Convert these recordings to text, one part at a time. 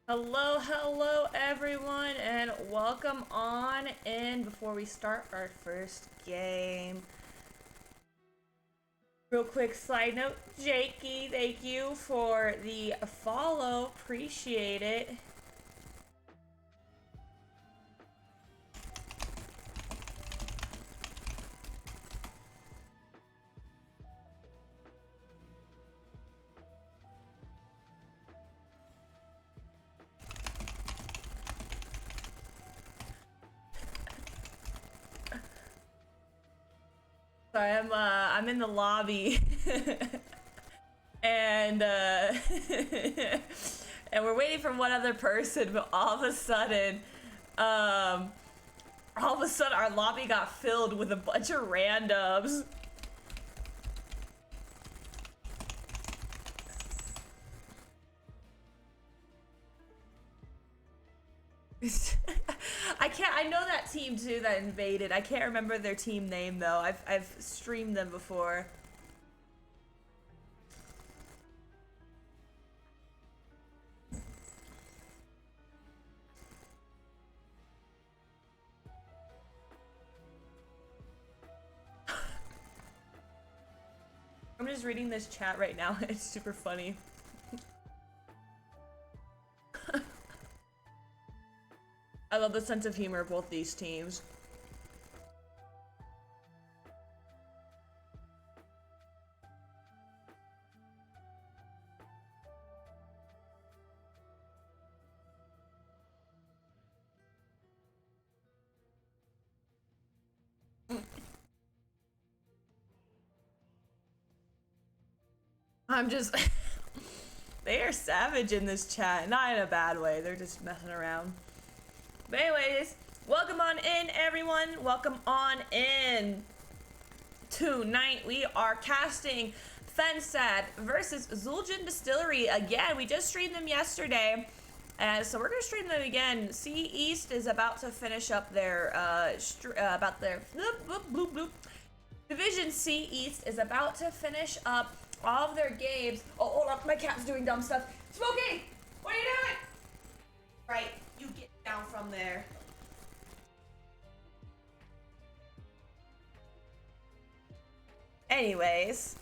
Hello, hello everyone, and welcome on in before we start our first game. Real quick side note, Jakey, thank you for the follow, appreciate it. Sorry, I'm in the lobby, and and we're waiting for one other person, but um, all of a sudden our lobby got filled with a bunch of randoms. I know that team too that invaded. I can't remember their team name though. I've streamed them before. I'm just reading this chat right now. It's super funny. I love the sense of humor of both these teams. I'm just... They are savage in this chat. Not in a bad way. They're just messing around. But anyways, welcome on in, everyone. Welcome on in. Tonight we are casting Fensad versus Xul Gin Distillery. Again, we just streamed them yesterday. And so we're going to stream them again. C East is about to finish up their, Division C East is about to finish up all of their games. Oh, hold up, my cat's doing dumb stuff. Smokey, what are you doing? Right, you get down from there. Anyways,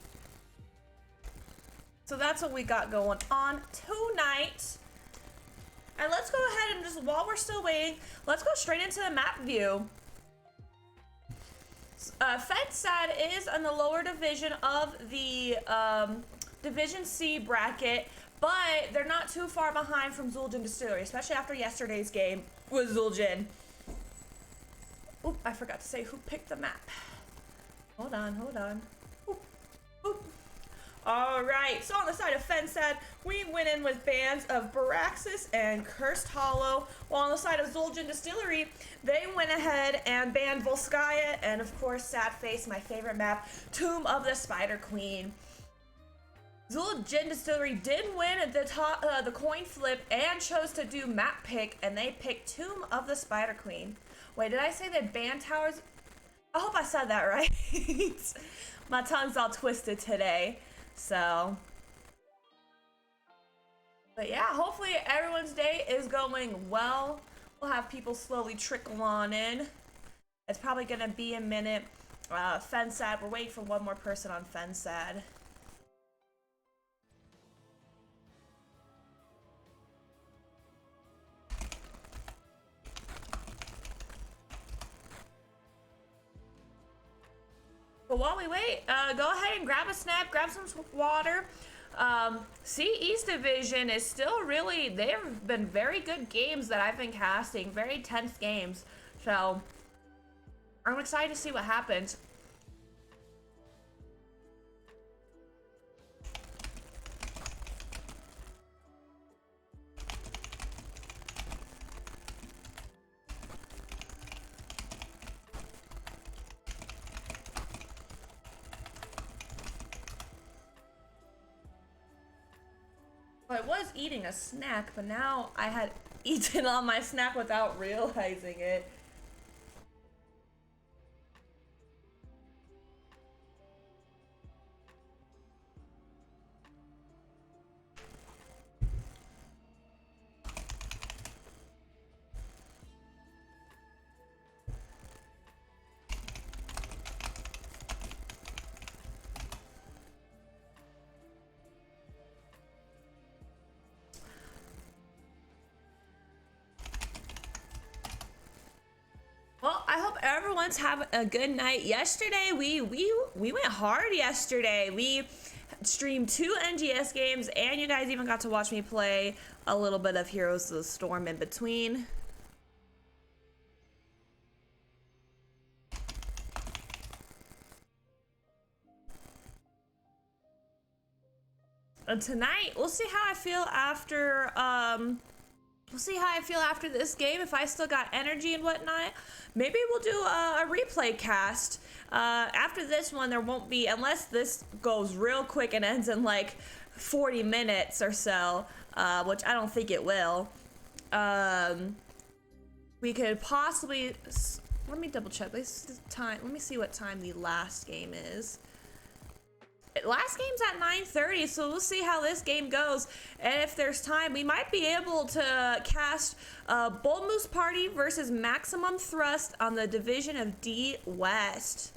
so that's what we got going on tonight. And let's go ahead and just, while we're still waiting, let's go straight into the map view. Fensad is in the lower division of the Division C bracket, but they're not too far behind from Xul Gin Distillery, especially after yesterday's game with Zuljin. Oop, I forgot to say who picked the map. Hold on. Oop, oop. All right, so on the side of Fensad, we went in with bands of Baraxis and Cursed Hollow, while on the side of Xul Gin Distillery, they went ahead and banned Volskaya, and of course, sad face, my favorite map, Tomb of the Spider Queen. Xul Gin Distillery did win at the coin flip and chose to do map pick, and they picked Tomb of the Spider Queen. Wait, did I say they banned towers? I hope I said that right. My tongue's all twisted today. So, but yeah, hopefully everyone's day is going well. We'll have people slowly trickle on in. It's probably gonna be a minute. Fensad, we're waiting for one more person on Fensad. But while we wait, go ahead and grab a snack, grab some water. C East Division is still really, they've been very good games that I've been casting, very tense games. So, I'm excited to see what happens. Well, I was eating a snack, but now I had eaten all my snack without realizing it. everyone's having a good night. Yesterday, we went hard yesterday. We streamed 2 NGS games, and you guys even got to watch me play a little bit of Heroes of the Storm in between. And tonight, we'll see how I feel after, this game, if I still got energy and whatnot. Maybe we'll do a replay cast. After this one, there won't be, unless this goes real quick and ends in like 40 minutes or so, which I don't think it will. We could possibly, let me double check this time. Let me see what time the last game is. Last game's at 9:30, so we'll see how this game goes. And if there's time, we might be able to cast Bold Moose Party versus Maximum Thrust on the Division of D West.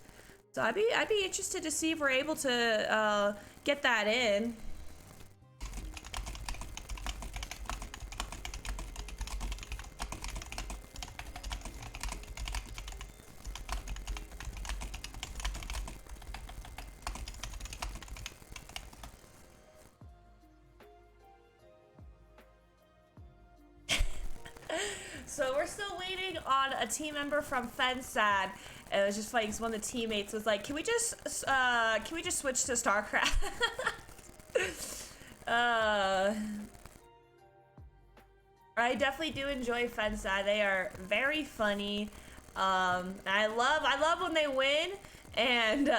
So I'd be interested to see if we're able to get that in. So we're still waiting on a team member from Fensad. It was just funny because one of the teammates was like, "Can we just switch to StarCraft?" I definitely do enjoy Fensad. They are very funny. I love when they win, and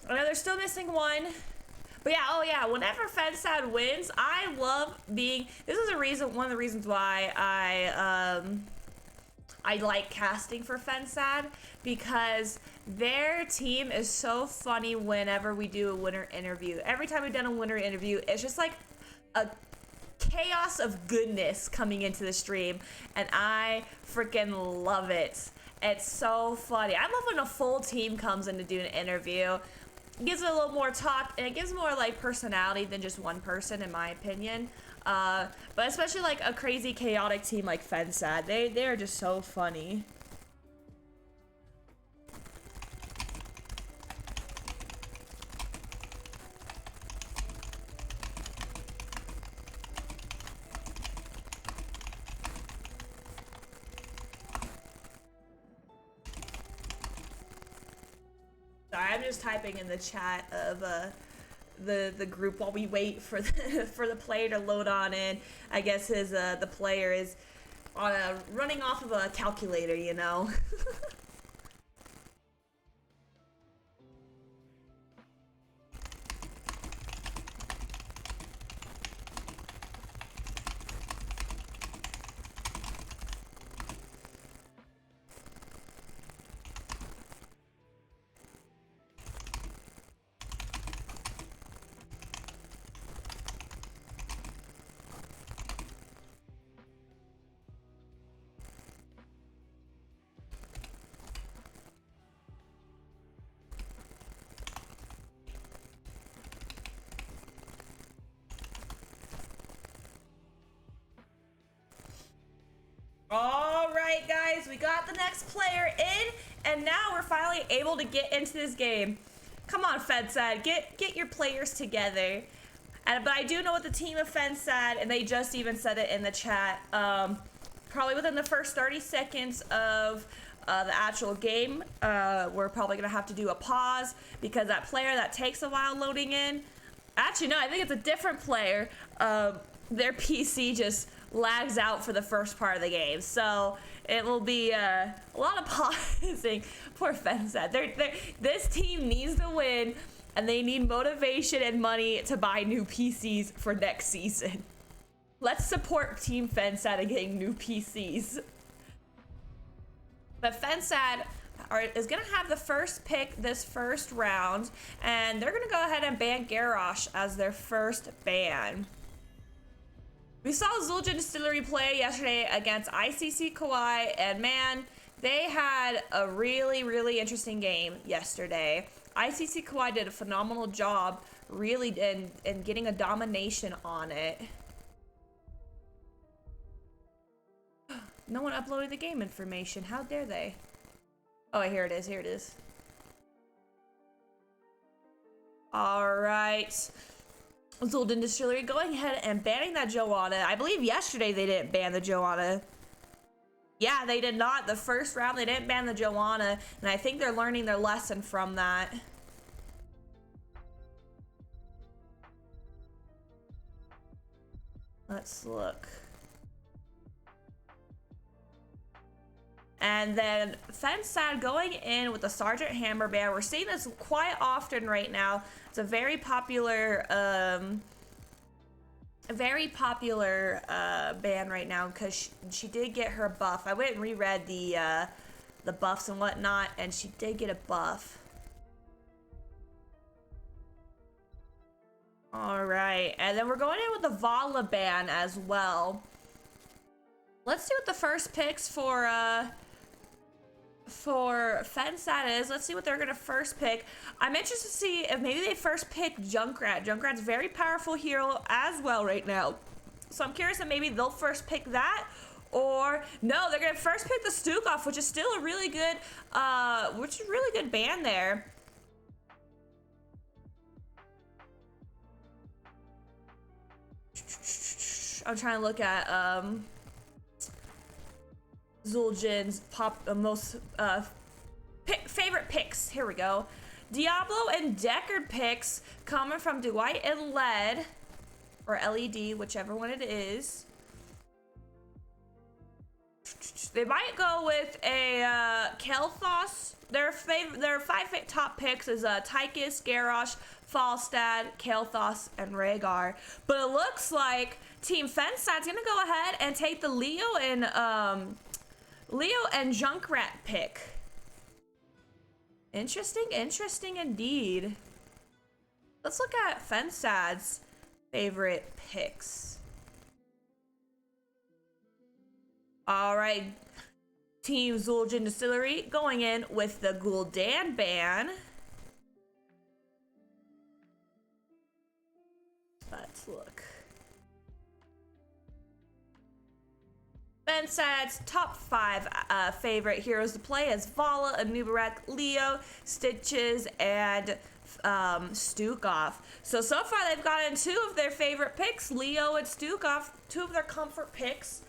I know they're still missing one. But yeah, oh yeah, whenever Fensad wins, I love being, this is one of the reasons why I like casting for Fensad, because their team is so funny whenever we do a winner interview. Every time we've done a winner interview, it's just like a chaos of goodness coming into the stream, and I freaking love it. It's so funny. I love when a full team comes in to do an interview. It gives it a little more talk, and it gives more like personality than just one person, in my opinion. But especially like a crazy chaotic team like Fensad, they are just so funny. Sorry, I'm just typing in the chat of the group while we wait for the player to load on in. I guess the player is on running off of a calculator, you know. All right, guys, we got the next player in, and now we're finally able to get into this game. Come on, Fensad, get your players together. But I do know what the team of Fensad, and they just even said it in the chat, probably within the first 30 seconds of the actual game, we're probably gonna have to do a pause because that player that takes a while loading in, actually no, I think it's a different player. Their PC just lags out for the first part of the game, so it will be a lot of pausing. Poor Fensad. This team needs to win, and they need motivation and money to buy new PCs for next season. Let's support Team Fensad in getting new PCs. But Fensad is going to have the first pick this first round, and they're going to go ahead and ban Garrosh as their first ban. We saw Xul Gin Distillery play yesterday against ICC Kauai, and man, they had a really, really interesting game yesterday. ICC Kauai did a phenomenal job, really, in getting a domination on it. No one uploaded the game information. How dare they? Oh, here it is. Here it is. All right. Xul Gin Distillery going ahead and banning that Joanna. I believe yesterday they didn't ban the Joanna. Yeah, they did not. The first round, they didn't ban the Joanna, and I think they're learning their lesson from that. Let's look. And then Fensad going in with the Sergeant Hammer ban. We're seeing this quite often right now. It's a very popular ban right now because she did get her buff. I went and reread the buffs and whatnot, and she did get a buff. All right, and then we're going in with the Vala ban as well. Let's see what the first picks for Fensad is. Let's see what they're gonna first pick. I'm interested to see if maybe they first pick Junkrat. Junkrat's very powerful hero as well right now. So I'm curious if maybe they'll first pick that, or no, they're gonna first pick the Stukov, which is still a really good ban there. I'm trying to look at Zuljin's most favorite picks. Here we go. Diablo and Deckard picks coming from Dwight and LED, or LED, whichever one it is. They might go with a Kael'thas. Their 5 top picks is Tychus, Garrosh, Falstad, Kael'thas, and Rhaegar. But it looks like Team Fensad's gonna go ahead and take the Leo and Junkrat pick. Interesting indeed. Let's look at Fensad's favorite picks. All right, Team Xul Gin Distillery going in with the Gul'dan ban. Let's look. Fensad's top 5 favorite heroes to play is Vala, Anubarak, Leo, Stitches, and Stukov. So far they've gotten 2 of their favorite picks, Leo and Stukov, 2 of their comfort picks.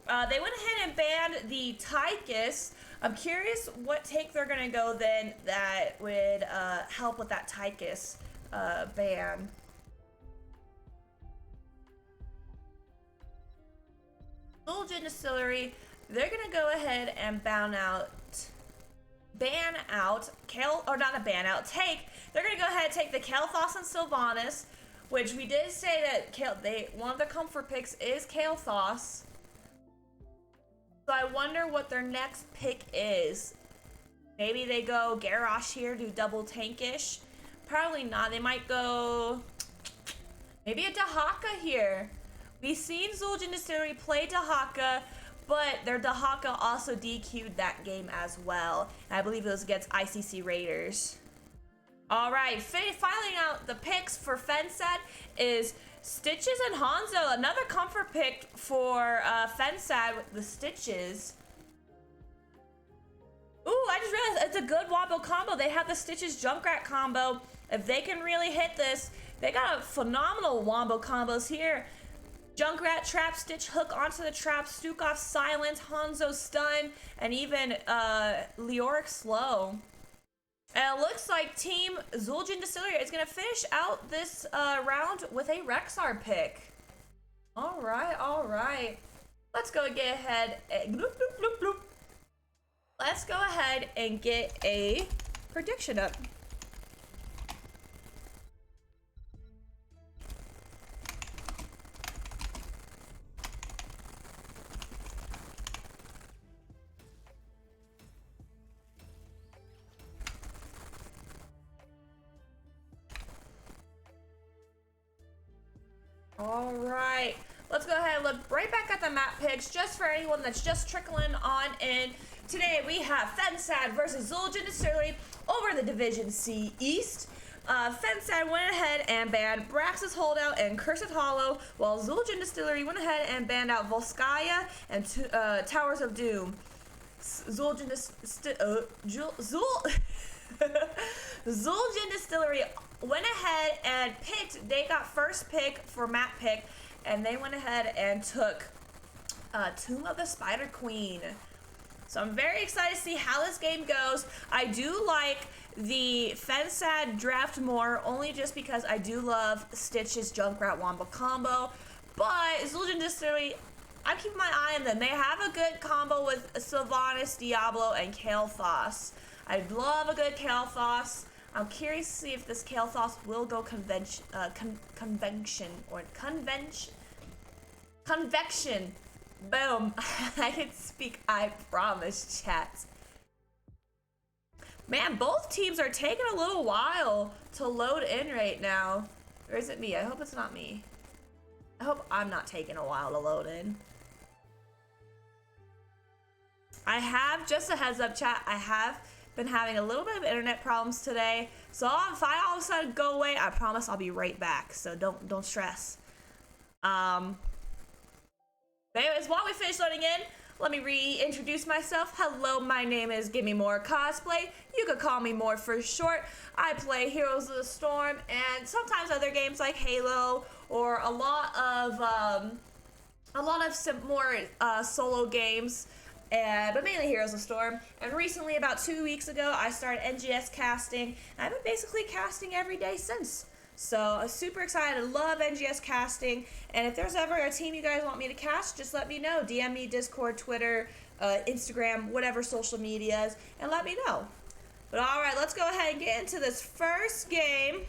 They went ahead and banned the Tychus. I'm curious what take they're gonna go then that would help with that Tychus ban. Xul Gin Distillery, they're gonna go ahead and they're gonna go ahead and take the Kael'thas and Sylvanas, which we did say that one of the comfort picks is Kael'thas. So I wonder what their next pick is. Maybe they go Garrosh here, do double tankish. Probably not. They might go maybe a Dahaka here. We've seen Xul Gin Distillery play Dahaka, but their Dahaka also DQ'd that game as well. And I believe it was against ICC Raiders. All right, filing out the picks for Fensad is Stitches and Hanzo. Another comfort pick for Fensad with the Stitches. Ooh, I just realized it's a good Wombo combo. They have the Stitches Junkrat combo. If they can really hit this, they got a phenomenal Wombo combos here. Junkrat trap, Stitch hook onto the trap, Stukov silence, Hanzo stun, and even Leoric slow. And it looks like Team Xul Gin Distillery is going to finish out this round with a Rexar pick. All right. Let's go get ahead and let's go ahead and get a prediction up. All right, let's go ahead and look right back at the map picks just for anyone that's just trickling on in. Today we have Fensad versus Xul Gin Distillery over the Division C East. Fensad went ahead and banned Brax's Holdout and Cursed Hollow, while Xul Gin Distillery went ahead and banned out Volskaya and Towers of Doom. Xul Gin Distillery went ahead and picked, they got first pick for map pick, and they went ahead and took Tomb of the Spider Queen. So I'm very excited to see how this game goes. I do like the Fensad draft more, only just because I do love Stitch's Junkrat Wombo combo, but Xul Gin Distillery, I keep my eye on them. They have a good combo with Sylvanas, Diablo, and Kael'thas. I love a good Kael'thas. I'm curious to see if this Kael'thas will go convection. Boom. I can speak, I promise, chat. Man, both teams are taking a little while to load in right now. Or is it me? I hope it's not me. I hope I'm not taking a while to load in. I have, just a heads up, chat, I have been having a little bit of internet problems today, so if I all of a sudden go away, I promise I'll be right back, so don't stress. But anyways, while we finish loading in, let me reintroduce myself. Hello, my name is Gimmie-Moore Cosplay. You could call me Moore for short. I play Heroes of the Storm and sometimes other games like Halo, or a lot of some more solo games. But mainly Heroes of Storm. And recently, about 2 weeks ago, I started NGS casting, and I've been basically casting every day since. So I'm super excited. I love NGS casting, and if there's ever a team you guys want me to cast, just let me know. DM me, Discord, Twitter, Instagram, whatever social medias, and let me know. But all right, let's go ahead and get into this first game.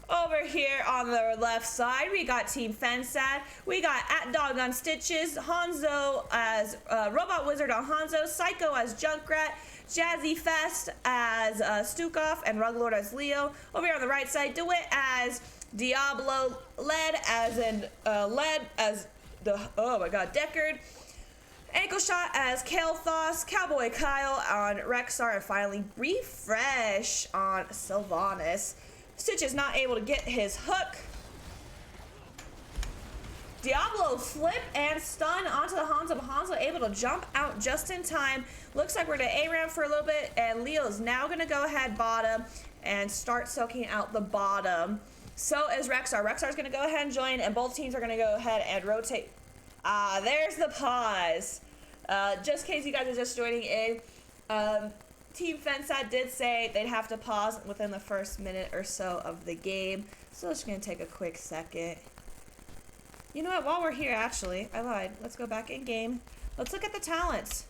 Over here on the left side, we got Team Fensad. We got @Dog on Stitches, Hanzo as Robot Wizard on Hanzo, Psycho as Junkrat, Jazzy Fest as Stukov, and Ruglord as Leo. Over here on the right side, DeWitt as Diablo, Led as Deckard, Ankle Shot as Kael'thas, Cowboy Kyle on Rexar, and finally Refresh on Sylvanas. Stitch is not able to get his hook. Diablo flip and stun onto the Hanzo, but Hanzo able to jump out just in time. Looks like we're going to A-Ram for a little bit, and Leo is now going to go ahead bottom and start soaking out the bottom. So is Rexar. Rexar is going to go ahead and join, and both teams are going to go ahead and rotate. There's the pause. Just in case you guys are just joining in, Team Fensad did say they'd have to pause within the first minute or so of the game, so it's going to take a quick second. You know what, while we're here, actually, I lied. Let's go back in game. Let's look at the talents.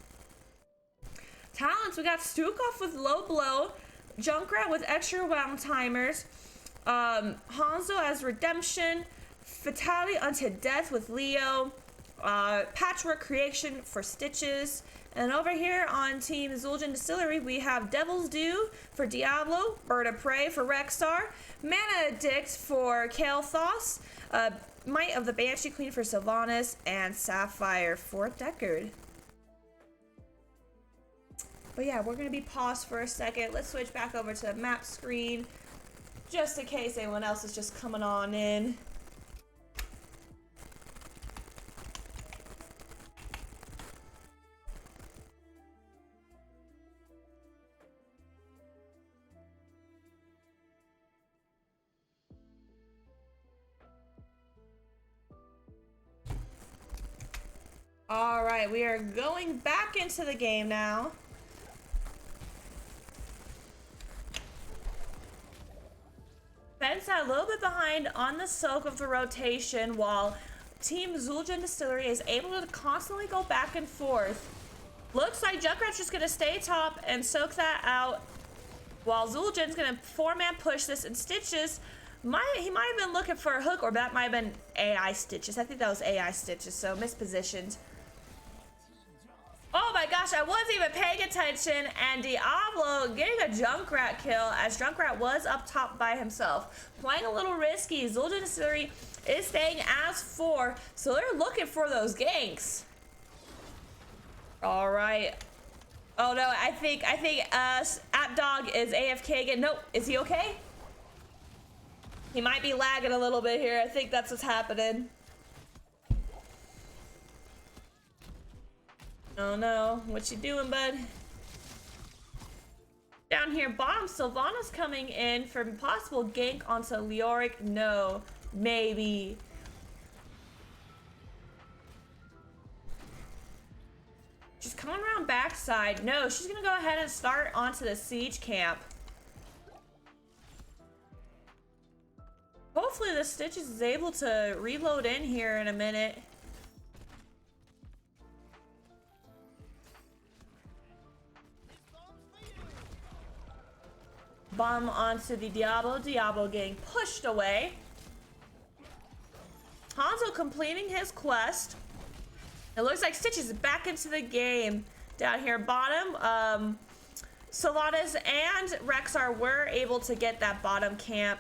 Talents, we got Stukov with low blow, Junkrat with extra wound timers, Hanzo as redemption, Fatality unto death with Leo, Patchwork creation for Stitches. And over here on Team Xul Gin Distillery, we have Devil's Due for Diablo, Bird of Prey for Rexar, Mana Addict for Kael'thas, Might of the Banshee Queen for Sylvanas, and Sapphire for Deckard. But yeah, we're going to be paused for a second. Let's switch back over to the map screen, just in case anyone else is just coming on in. All right, we are going back into the game now. Fensad a little bit behind on the soak of the rotation, while Team Xul Gin Distillery is able to constantly go back and forth. Looks like Junkrat's just gonna stay top and soak that out, while Zuljin's gonna 4-man push this, and Stitches, he might have been looking for a hook, or that might have been AI Stitches. I think that was AI Stitches, so mispositioned. Oh my god, gosh, I wasn't even paying attention, and Diablo getting a Junkrat kill as Junkrat was up top by himself. Playing a little risky. Xul Gin Distillery is staying as 4, so they're looking for those ganks. All right. Oh no, I think AppDog is AFK again. Nope, is he okay? He might be lagging a little bit here. I think that's what's happening. Oh no, what you doing, bud? Down here, bottom, Sylvana's coming in for possible gank onto Leoric. No, maybe. She's coming around backside. No, she's gonna go ahead and start onto the siege camp. Hopefully the Stitches is able to reload in here in a minute. Bomb onto the Diablo. Diablo getting pushed away. Hanzo completing his quest. It looks like Stitch is back into the game. Down here bottom, Sylvanas and Rexar were able to get that bottom camp.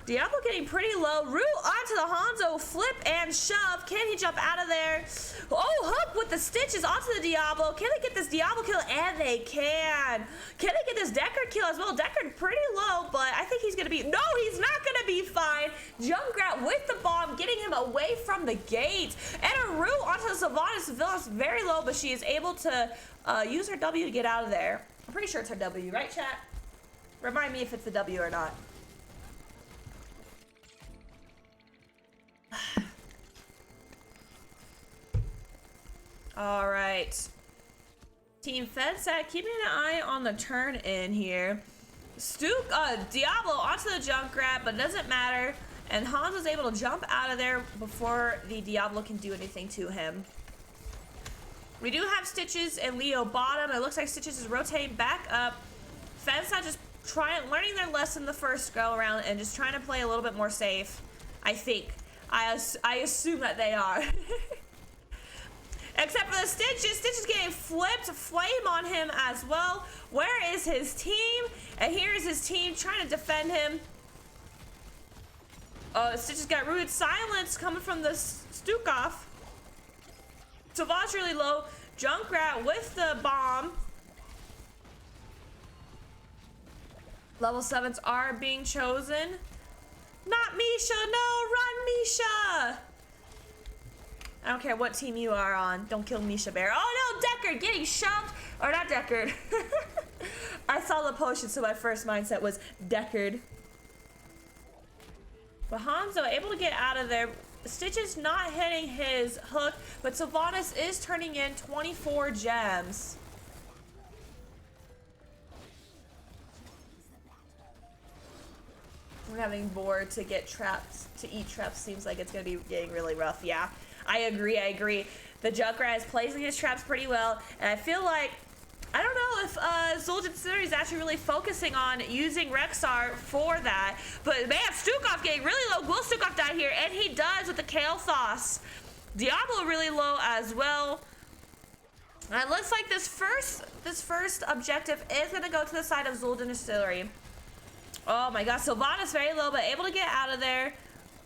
Diablo getting pretty low. Root onto the Hanzo. Flip and shove. Can he jump out of there? Oh, hook with the Stitches onto the Diablo. Can they get this Diablo kill? And they can. Can they get this Deckard kill as well? Deckard pretty low, but I think he's going to be... No, he's not going to be fine. Junkrat with the bomb, getting him away from the gate. And a root onto the Sylvanas. Sylvanas very low, but she is able to use her W to get out of there. I'm pretty sure it's her W, right, chat? Remind me if it's the W or not. All right. Team Fensad keeping an eye on the turn in here. Diablo onto the Junkrat, but doesn't matter. And Hans is able to jump out of there before the Diablo can do anything to him. We do have Stitches and Leo bottom. It looks like Stitches is rotating back up. Fensad just learning their lesson the first go around and just trying to play a little bit more safe. I think. I assume that they are. Except for the Stitches. Stitches getting flipped. Flame on him as well. Where is his team? And here is his team trying to defend him. Stitches got rooted. Silence coming from the Stukov. Savant's really low. Junkrat with the bomb. Level 7s are being chosen. Not Misha, no, run Misha! I don't care what team you are on. Don't kill Misha Bear. Oh no, Deckard getting shoved. Or not Deckard. I saw the potion, so my first mindset was Deckard. But Hanzo able to get out of there. Stitches not hitting his hook, but Sylvanas is turning in 24 gems. We're having bored to get traps, to eat traps. Seems like it's gonna be getting really rough. Yeah, I agree. The Junkrat is placing his traps pretty well, and I feel like, I don't know if Xul Gin Distillery is actually really focusing on using Rexar for that, but man, Stukov getting really low. Will Stukov die here? And he does with the Kale Sauce. Diablo really low as well. And it looks like this first objective is gonna go to the side of Xul Gin Distillery. Oh my gosh, Sylvana's very low, but able to get out of there.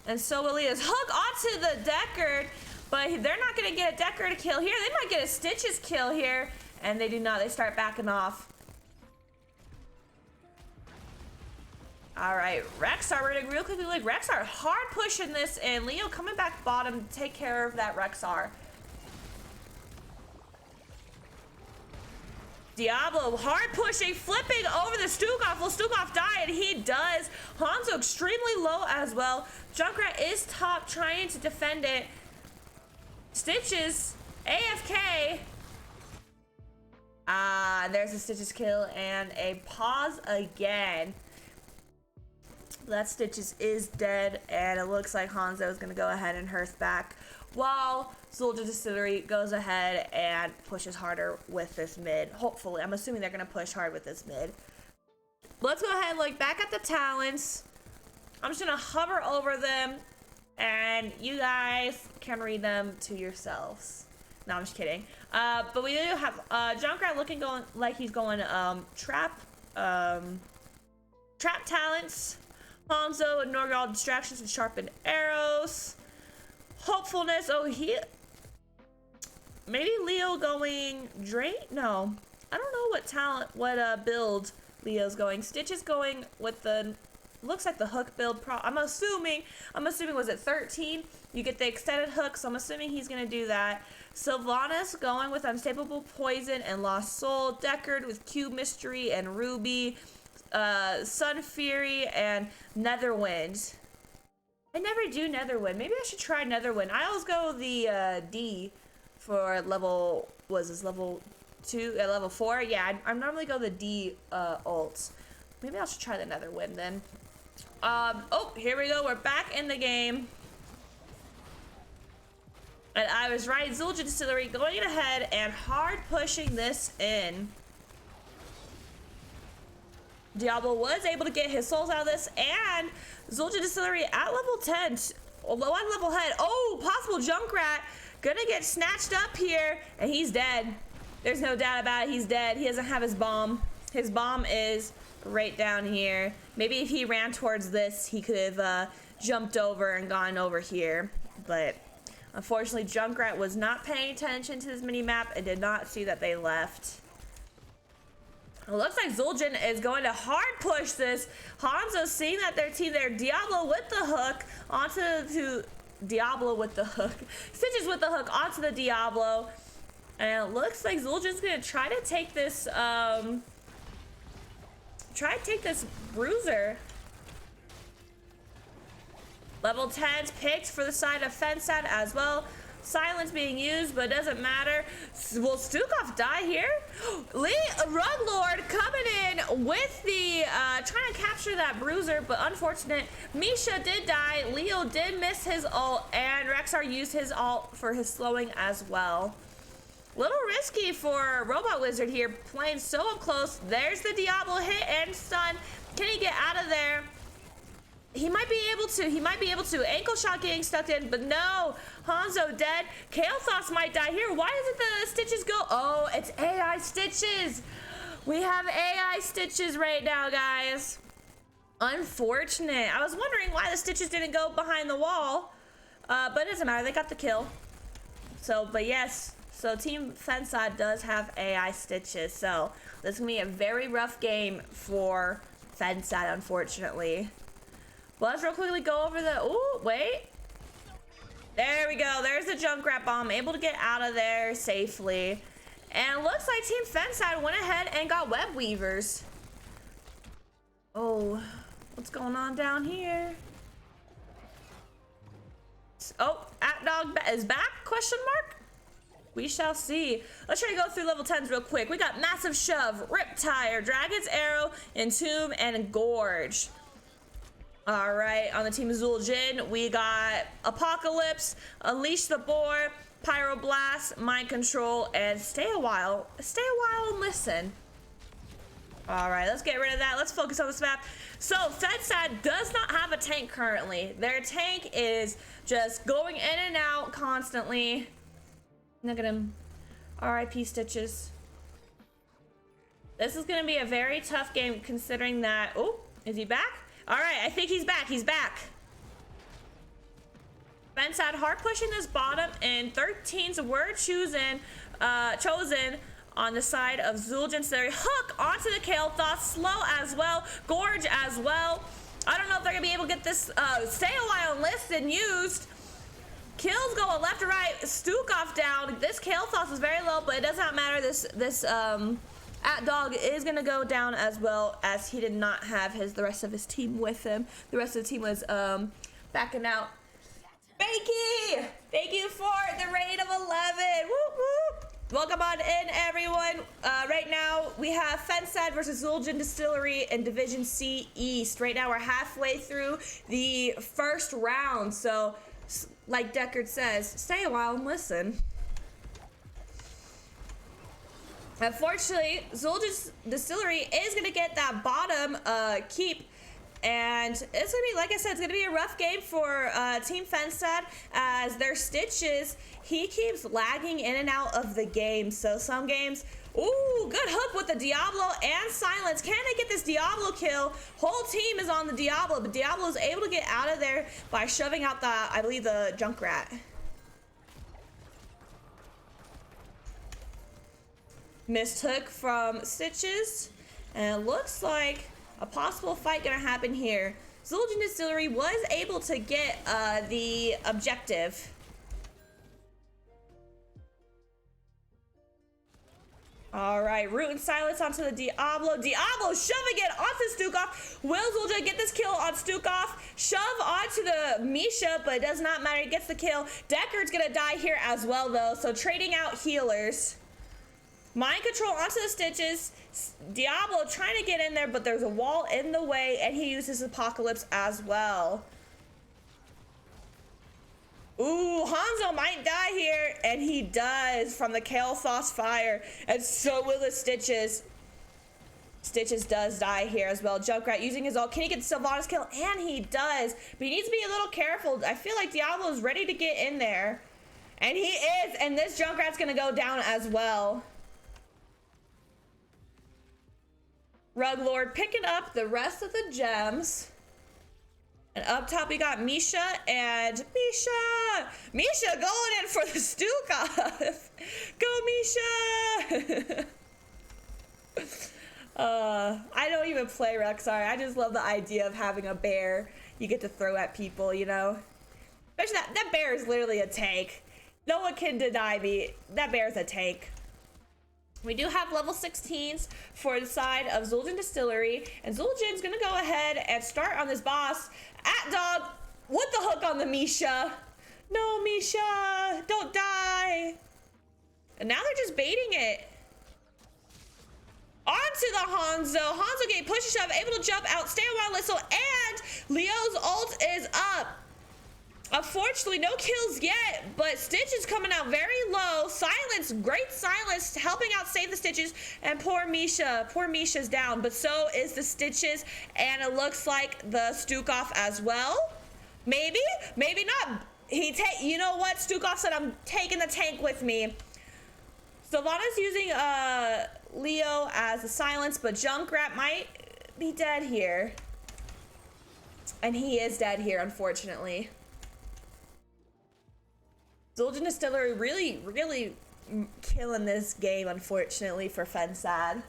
And so will Leah's hook onto the Deckard, but they're not gonna get a Deckard kill here. They might get a Stitches kill here, and they do not. They start backing off. All right, Rexar, we're gonna real quickly look. Rexar hard pushing this, and Leo coming back bottom to take care of that Rexar. Diablo hard pushing, flipping over the Stukov. Will Stukov die? And he does. Hanzo extremely low as well. Junkrat is top trying to defend it. Stitches, AFK. There's a Stitches kill and a pause again. That Stitches is dead, and it looks like Hanzo is going to go ahead and hearth back, while Xul Gin Distillery goes ahead and pushes harder with this mid. Hopefully, I'm assuming they're going to push hard with this mid. Let's go ahead and look back at the talents. I'm just going to hover over them, and you guys can read them to yourselves. No, I'm just kidding. But we do have Junkrat looking like he's going trap talents. Hanzo ignore all distractions and sharpened arrows. Hopefulness. Oh, maybe Leo going drain? No, I don't know what build Leo's going. Stitch is going with the, looks like the hook build. I'm assuming was it 13? You get the extended hook, so I'm assuming he's gonna do that. Sylvanas going with Unstable Poison and Lost Soul. Deckard with Cube Mystery and Ruby. Sun Fury and Netherwind. I never do Netherwind. Maybe I should try Netherwind. I always go the D for level, was this level 2, level 4? Yeah, I normally go the D ult. Maybe I should try the Netherwind then. Oh, here we go. We're back in the game. And I was right. Xul Gin Distillery going ahead and hard pushing this in. Diablo was able to get his souls out of this, and Xul Gin Distillery at level 10, low on level head. Oh, possible Junkrat gonna get snatched up here, and he's dead. There's no doubt about it, he's dead. He doesn't have his bomb. His bomb is right down here. Maybe if he ran towards this, he could have jumped over and gone over here, but unfortunately, Junkrat was not paying attention to this mini-map and did not see that they left. It looks like Zuljin is going to hard push this. Hanzo's seeing that their team there. Diablo with the hook onto Diablo with the hook. Stitches with the hook onto the Diablo. And it looks like Zuljin's gonna try to take this bruiser. Level 10's picked for the side of Fensad as well. Silence being used, but it doesn't matter. Will Stukov die here? Rug Lord coming in with the, trying to capture that bruiser, but unfortunate. Misha did die. Leo did miss his ult, and Rexar used his ult for his slowing as well. Little risky for Robot Wizard here, playing so up close. There's the Diablo hit and stun. Can he get out of there? He might be able to. Ankle shot getting stuck in, but no. Hanzo dead. Kael'thas might die here. Why doesn't the Stitches go? Oh, it's AI Stitches. We have AI Stitches right now, guys. Unfortunate. I was wondering why the Stitches didn't go behind the wall. But it doesn't matter. They got the kill. So, but yes. So Team Fensad does have AI Stitches. So this is going to be a very rough game for Fensad, unfortunately. Well, let's real quickly go over the, ooh, wait. There we go, there's the Junkrat bomb, able to get out of there safely. And it looks like Team Fensad went ahead and got web weavers. Oh, what's going on down here? Oh, AtDog is back, question mark? We shall see. Let's try to go through level 10s real quick. We got Massive Shove, Riptire, Dragon's Arrow, Entomb, and Gorge. All right, on the team of Zuljin, we got Apocalypse, Unleash the Boar, Pyroblast, Mind Control, and Stay a while and listen. All right, let's get rid of that. Let's focus on this map. So Fensad does not have a tank currently. Their tank is just going in and out constantly. Look at him. RIP Stitches. This is gonna be a very tough game considering that, oh, is he back? All right, I think he's back. He's back. Fensad hard pushing this bottom, and 13s were chosen on the side of Xul Gin Distillery. Hook onto the Kael'thas, slow as well, Gorge as well. I don't know if they're gonna be able to get this Stay a While enlisted and used. Kills going left to right, Stukov down. This Kael'thas is very low, but it does not matter. This AtDog is gonna go down as well, as he did not have the rest of his team with him. The rest of the team was backing out. Becky! Thank you for the raid of 11. Whoop whoop! Welcome on in, everyone. Right now we have Fensad versus Xul Gin Distillery in Division C East. Right now we're halfway through the first round, so like Deckard says, stay a while and listen. Unfortunately, Xul Gin Distillery is gonna get that bottom keep And it's gonna be, like I said, it's gonna be a rough game for Team Fensad, as their Stitches, he keeps lagging in and out of the game. So some games, ooh, good hook with the Diablo and Silence. Can they get this Diablo kill? Whole team is on the Diablo, but Diablo is able to get out of there by shoving out the, I believe, the Junkrat. Missed hook from Stitches, and it looks like a possible fight gonna happen here. Xul Gin Distillery was able to get the objective. All right, Root and Silence onto the Diablo. Diablo shoving it onto Stukov. Will Xul Gin get this kill on Stukov? Shove onto the Misha, but it does not matter. He gets the kill. Deckard's gonna die here as well, though, so trading out healers. Mind control onto the Stitches. Diablo trying to get in there, but there's a wall in the way, and he uses Apocalypse as well. Ooh, Hanzo might die here, and he does from the Kael'thas fire, and so will the Stitches. Stitches does die here as well. Junkrat using his ult. Can he get the Sylvanas kill? And he does, but he needs to be a little careful. I feel like Diablo's ready to get in there, and he is, and this Junkrat's gonna go down as well. Rug Lord picking up the rest of the gems. And up top we got Misha and Misha going in for the Stukov. Go Misha. I don't even play Rexar. I just love the idea of having a bear you get to throw at people, you know? Especially that bear is literally a tank. No one can deny me. That bear is a tank. We do have level 16s for the side of Xul Gin Distillery, and Zuljin's gonna go ahead and start on this boss. At dog with the hook on the Misha. No, Misha, don't die. And now they're just baiting it. Onto the Hanzo. Hanzo getting push and shove, able to jump out, stay a while, Lissel, and Leo's ult is up. Unfortunately, no kills yet, but Stitch is coming out very low. Silence, great Silence, helping out save the Stitches, and poor Misha's down, but so is the Stitches, and it looks like the Stukov as well. Maybe not. You know what? Stukov said, I'm taking the tank with me. Sylvanas using Leo as a Silence, but Junkrat might be dead here. And he is dead here, unfortunately. Xul Gin Distillery really killing this game, unfortunately, for Fensad.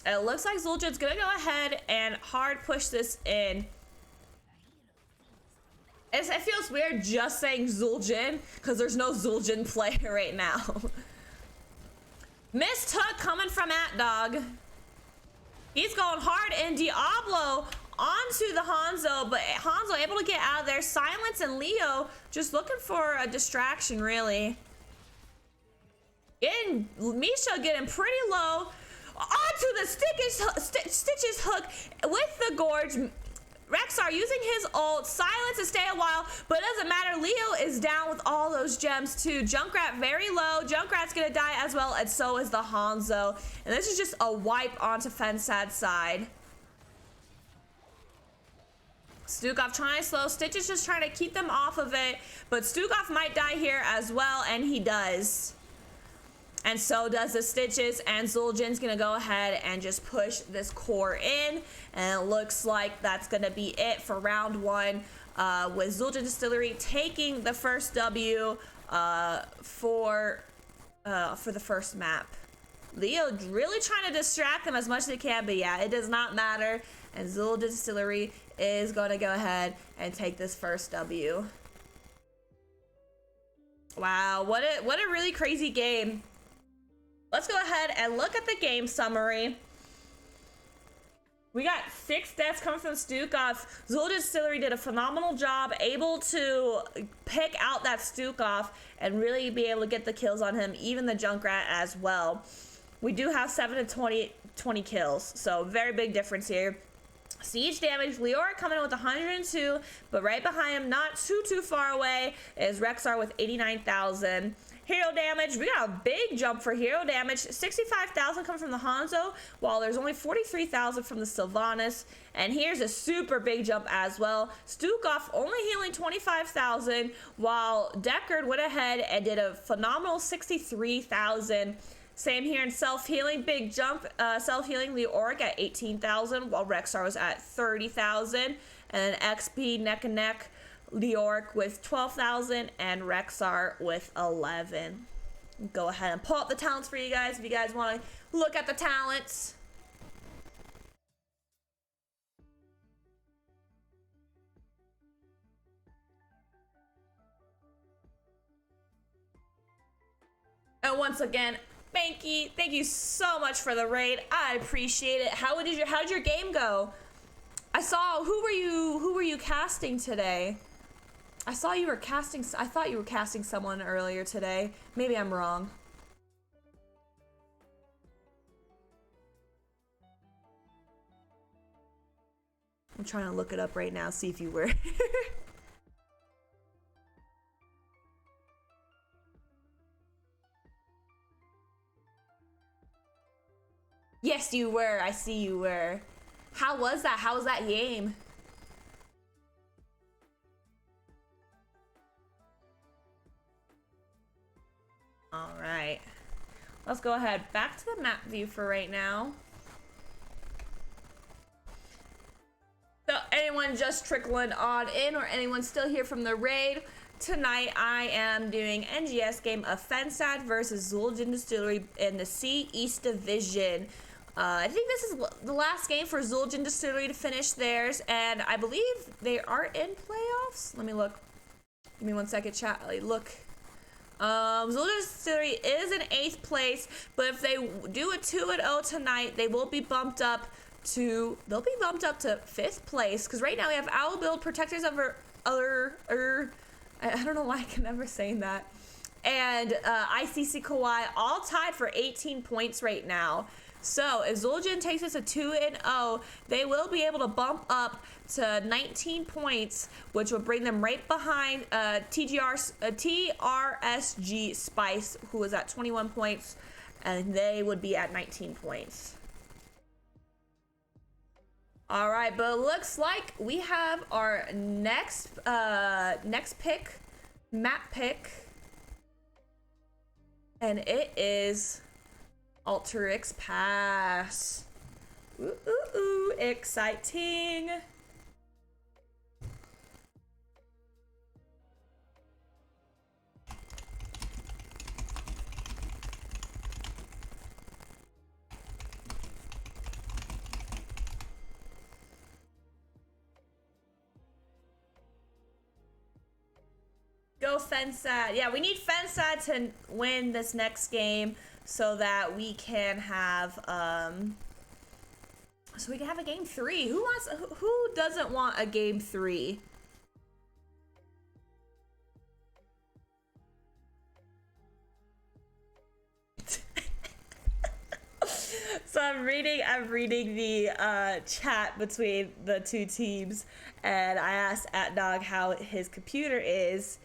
And it looks like Xul Jin's gonna go ahead and hard push this in. It feels weird just saying Xul Gin, because there's no Xul Gin player right now. Missed hook coming from AtDog. He's going hard in Diablo onto the Hanzo, but Hanzo able to get out of there. Silence and Leo just looking for a distraction, really. Misha getting pretty low. Onto the Stitches hook with the Gorge. Rexar using his ult. Silence to stay a while, but it doesn't matter. Leo is down with all those gems too. Junkrat very low. Junkrat's gonna die as well, and so is the Hanzo. And this is just a wipe onto Fensad's side. Stukov trying to slow. Stitch is just trying to keep them off of it, but Stukov might die here as well, and he does. And so does the Stitches, and Xul Jin's gonna go ahead and just push this core in, and it looks like that's gonna be it for round one, with Xul Gin Distillery taking the first W for the first map. Leo really trying to distract them as much as they can, but yeah, it does not matter, and Xul Gin Distillery is going to go ahead and take this first W. Wow, what a really crazy game. Let's go ahead and look at the game summary. We got 6 deaths coming from Stukov. Xul Gin Distillery did a phenomenal job, able to pick out that Stukov and really be able to get the kills on him, even the Junkrat as well. We do have 7 to 20 kills, so very big difference here. Siege damage, Leora coming in with 102, but right behind him, not too far away, is Rexar with 89,000. Hit Hero damage, we got a big jump for hero damage. 65,000 coming from the Hanzo, while there's only 43,000 from the Sylvanas. And here's a super big jump as well. Stukov only healing 25,000, while Deckard went ahead and did a phenomenal 63,000. Same here in self-healing, big jump. Self-healing Leoric at 18,000, while Rexar was at 30,000. And then XP neck and neck. Leoric with 12,000 and Rexar with 11. Go ahead and pull up the talents for you guys if you guys want to look at the talents. And once again, thank you so much for the raid. I appreciate it. How did your game go? I saw who were you casting today? I saw you were casting, I thought you were casting someone earlier today. Maybe I'm wrong. I'm trying to look it up right now, see if you were. Yes, you were. I see you were. How was that? How was that game? All right, let's go ahead back to the map view for right now. So anyone just trickling on in or anyone still here from the raid, tonight I am doing NGS game of Fensad versus Xul Gin Distillery in the C East Division. I think this is the last game for Xul Gin Distillery to finish theirs, and I believe they are in playoffs. Let me look. Give me 1 second, chat. Look. Xul Gin Distillery is in 8th place, but if they do a 2-0 tonight, they will be bumped up to 5th place. Because right now we have Owl Build, Protectors of I don't know why I can never say that, and ICC Kawhi all tied for 18 points right now. So if Zuljin takes us a 2-0, they will be able to bump up to 19 points, which will bring them right behind TRSG Spice, who is at 21 points, and they would be at 19 points. All right, but it looks like we have our next pick, map pick, and it is Alterix Pass. Ooh, ooh, ooh, exciting. Go Fensad. Yeah, we need Fensad to win this next game so that we can have a game 3. Who doesn't want a game 3? So I'm reading the chat between the two teams, and I asked @Dog how his computer is.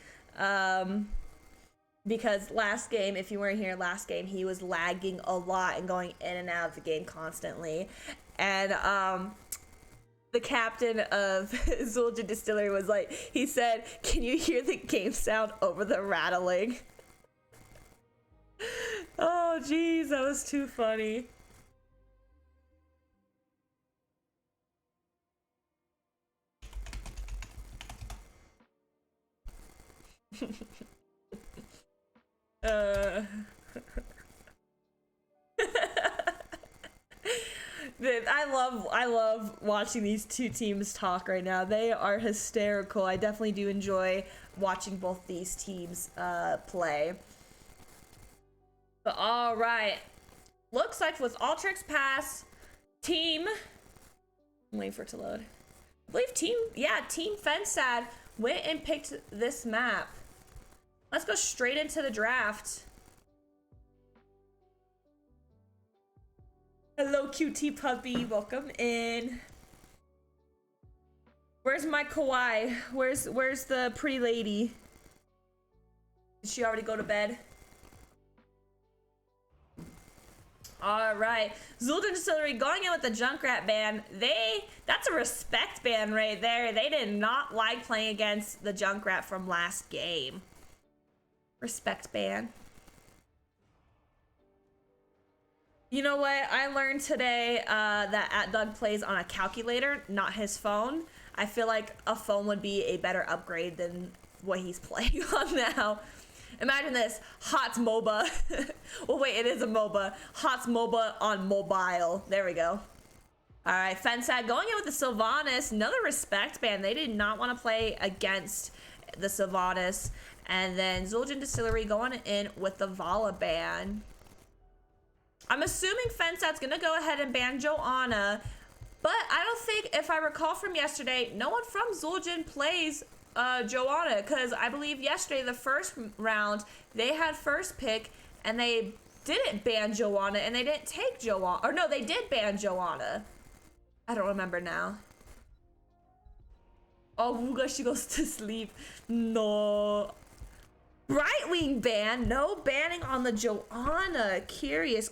Because last game, if you weren't here last game, he was lagging a lot and going in and out of the game constantly. And the captain of Xul Gin Distillery was like, he said, "Can you hear the game sound over the rattling?" Oh geez, that was too funny. I love watching these two teams talk right now. They are hysterical. I definitely do enjoy watching both these teams play. But all right, looks like with Alterix Pass, I'm waiting for it to load. I believe Team Fensad went and picked this map. Let's go straight into the draft. Hello, QT puppy. Welcome in. Where's my kawaii? Where's the pretty lady? Did she already go to bed? All right, Xul Gin Distillery going in with the Junkrat ban. That's a respect ban right there. They did not like playing against the Junkrat from last game. Respect ban. You know what? I learned today that @Doug plays on a calculator, not his phone. I feel like a phone would be a better upgrade than what he's playing on now. Imagine this, HOTS MOBA. Well, wait, it is a MOBA. HOTS MOBA on mobile. There we go. All right, Fensad going in with the Sylvanas. Another respect ban. They did not want to play against the Sylvanas. And then Xul Gin Distillery going in with the Vala ban. I'm assuming Fensad's going to go ahead and ban Joanna. But I don't think, if I recall from yesterday, no one from Zuljin plays Joanna, because I believe yesterday, the first round, they had first pick, and they didn't ban Joanna, and they didn't take Joanna. Or no, they did ban Joanna. I don't remember now. Oh, Wuga, she goes to sleep. No. Brightwing ban. No banning on the Joanna. Curious.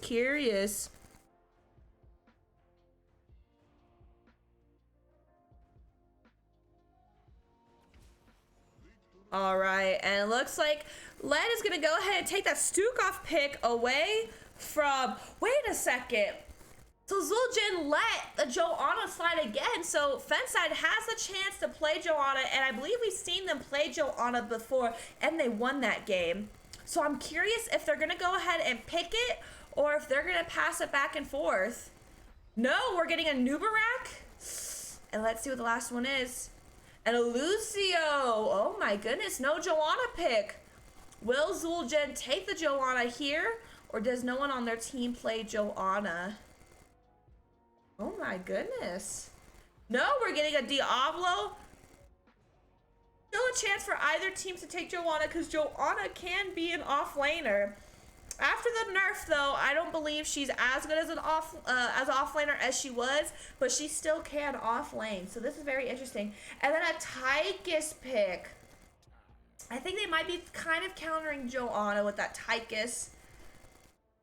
All right, and it looks like Led is gonna go ahead and take that Stukov pick away from, wait a second. So Zuljin let the Joanna slide again, so Fensad has a chance to play Joanna, and I believe we've seen them play Joanna before, and they won that game. So I'm curious if they're gonna go ahead and pick it, or if they're gonna pass it back and forth. No, we're getting a Nubarak, and let's see what the last one is. And a Lucio. Oh my goodness, no Joanna pick. Will Zuljin take the Joanna here, or does no one on their team play Joanna? Oh my goodness. No, we're getting a Diablo. Still a chance for either team to take Joanna, because Joanna can be an off-laner. After the nerf, though, I don't believe she's as good as an off-laner as she was, but she still can off-lane. So this is very interesting. And then a Tychus pick. I think they might be kind of countering Joanna with that Tychus.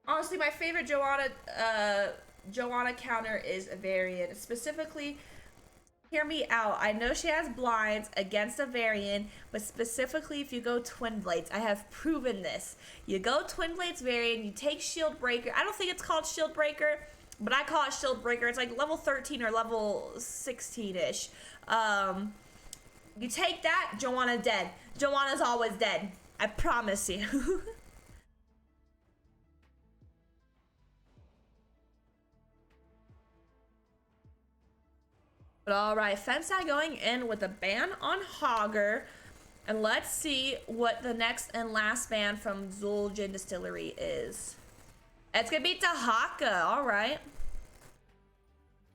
Honestly, my favorite Joanna counter is a variant. Specifically, hear me out. I know she has blinds against a variant, but specifically if you go Twin Blades, I have proven this. You go Twin Blades variant, you take Shield Breaker. I don't think it's called Shield Breaker, but I call it Shield Breaker. It's like level 13 or level 16-ish. You take that, Joanna dead. Joanna's always dead. I promise you. But all right, Fensad going in with a ban on Hogger. And let's see what the next and last ban from Xul Gin Distillery is. It's gonna be Tahaka, all right.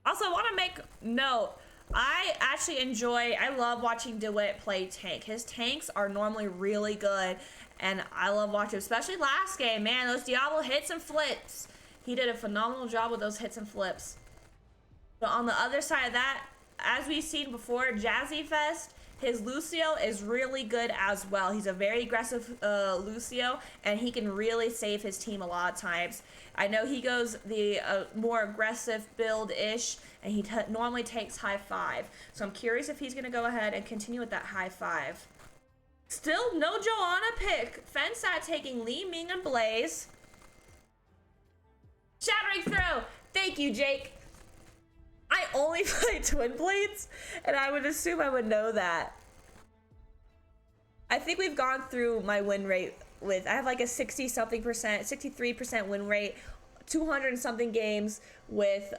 Also, I wanna make note, I love watching DeWitt play tank. His tanks are normally really good, and I love watching, especially last game, man, those Diablo hits and flips. He did a phenomenal job with those hits and flips. But on the other side of that, as we've seen before, Jazzy Fest, his Lucio is really good as well. He's a very aggressive Lucio, and he can really save his team a lot of times. I know he goes the more aggressive build-ish, and he normally takes high 5. So I'm curious if he's going to go ahead and continue with that high 5. Still no Joanna pick. Fensad taking Li Ming and Blaze. Shattering throw. Thank you, Jake. I only play Twin Blades, and I would assume I would know that. I think we've gone through my win rate with, I have like a 60-something percent, 63% win rate, 200 and something games with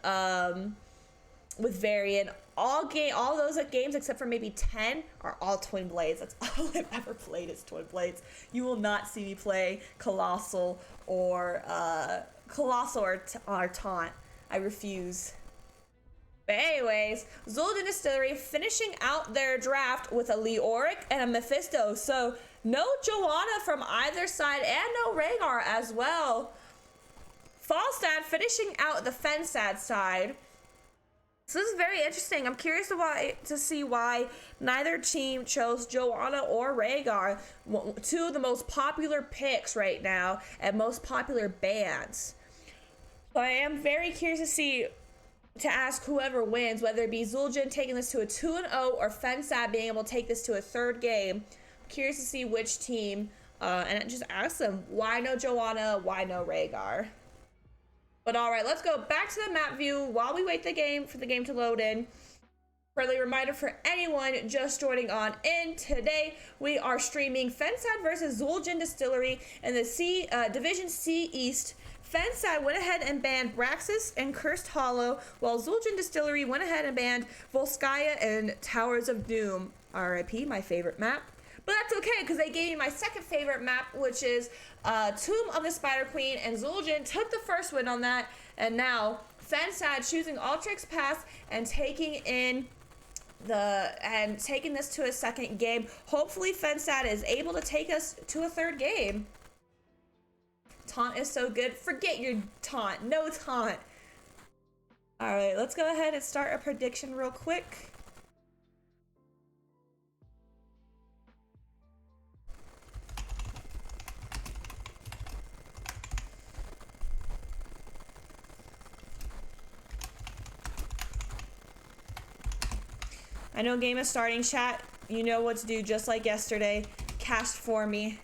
Varian. All those games except for maybe 10 are all Twin Blades. That's all I've ever played is Twin Blades. You will not see me play Colossal or Taunt. I refuse. But anyways, Xul Gin Distillery finishing out their draft with a Leoric and a Mephisto. So no Joanna from either side and no Rhaegar as well. Falstad finishing out the Fensad side. So this is very interesting. I'm curious to see why neither team chose Joanna or Rhaegar, two of the most popular picks right now and most popular bans. So I am very curious to ask whoever wins, whether it be Zuljin taking this to a 2-0 or Fensad being able to take this to a third game. Curious to see which team, and just ask them, why no Joanna, why no Rhaegar? But all right, let's go back to the map view while we wait for the game to load in. Friendly reminder for anyone just joining on in. Today, we are streaming Fensad versus Xul Gin Distillery in the Division C East. Fensad went ahead and banned Braxis and Cursed Hollow, while Xul Gin Distillery went ahead and banned Volskaya and Towers of Doom. RIP, my favorite map. But that's okay, because they gave me my second favorite map, which is Tomb of the Spider Queen, and Zuljin took the first win on that, and now Fensad choosing Ultrix Pass and taking this to a second game. Hopefully Fensad is able to take us to a third game. Taunt is so good. Forget your taunt. No taunt. All right, let's go ahead and start a prediction real quick. I know game is starting, chat. You know what to do, just like yesterday. Cast for me.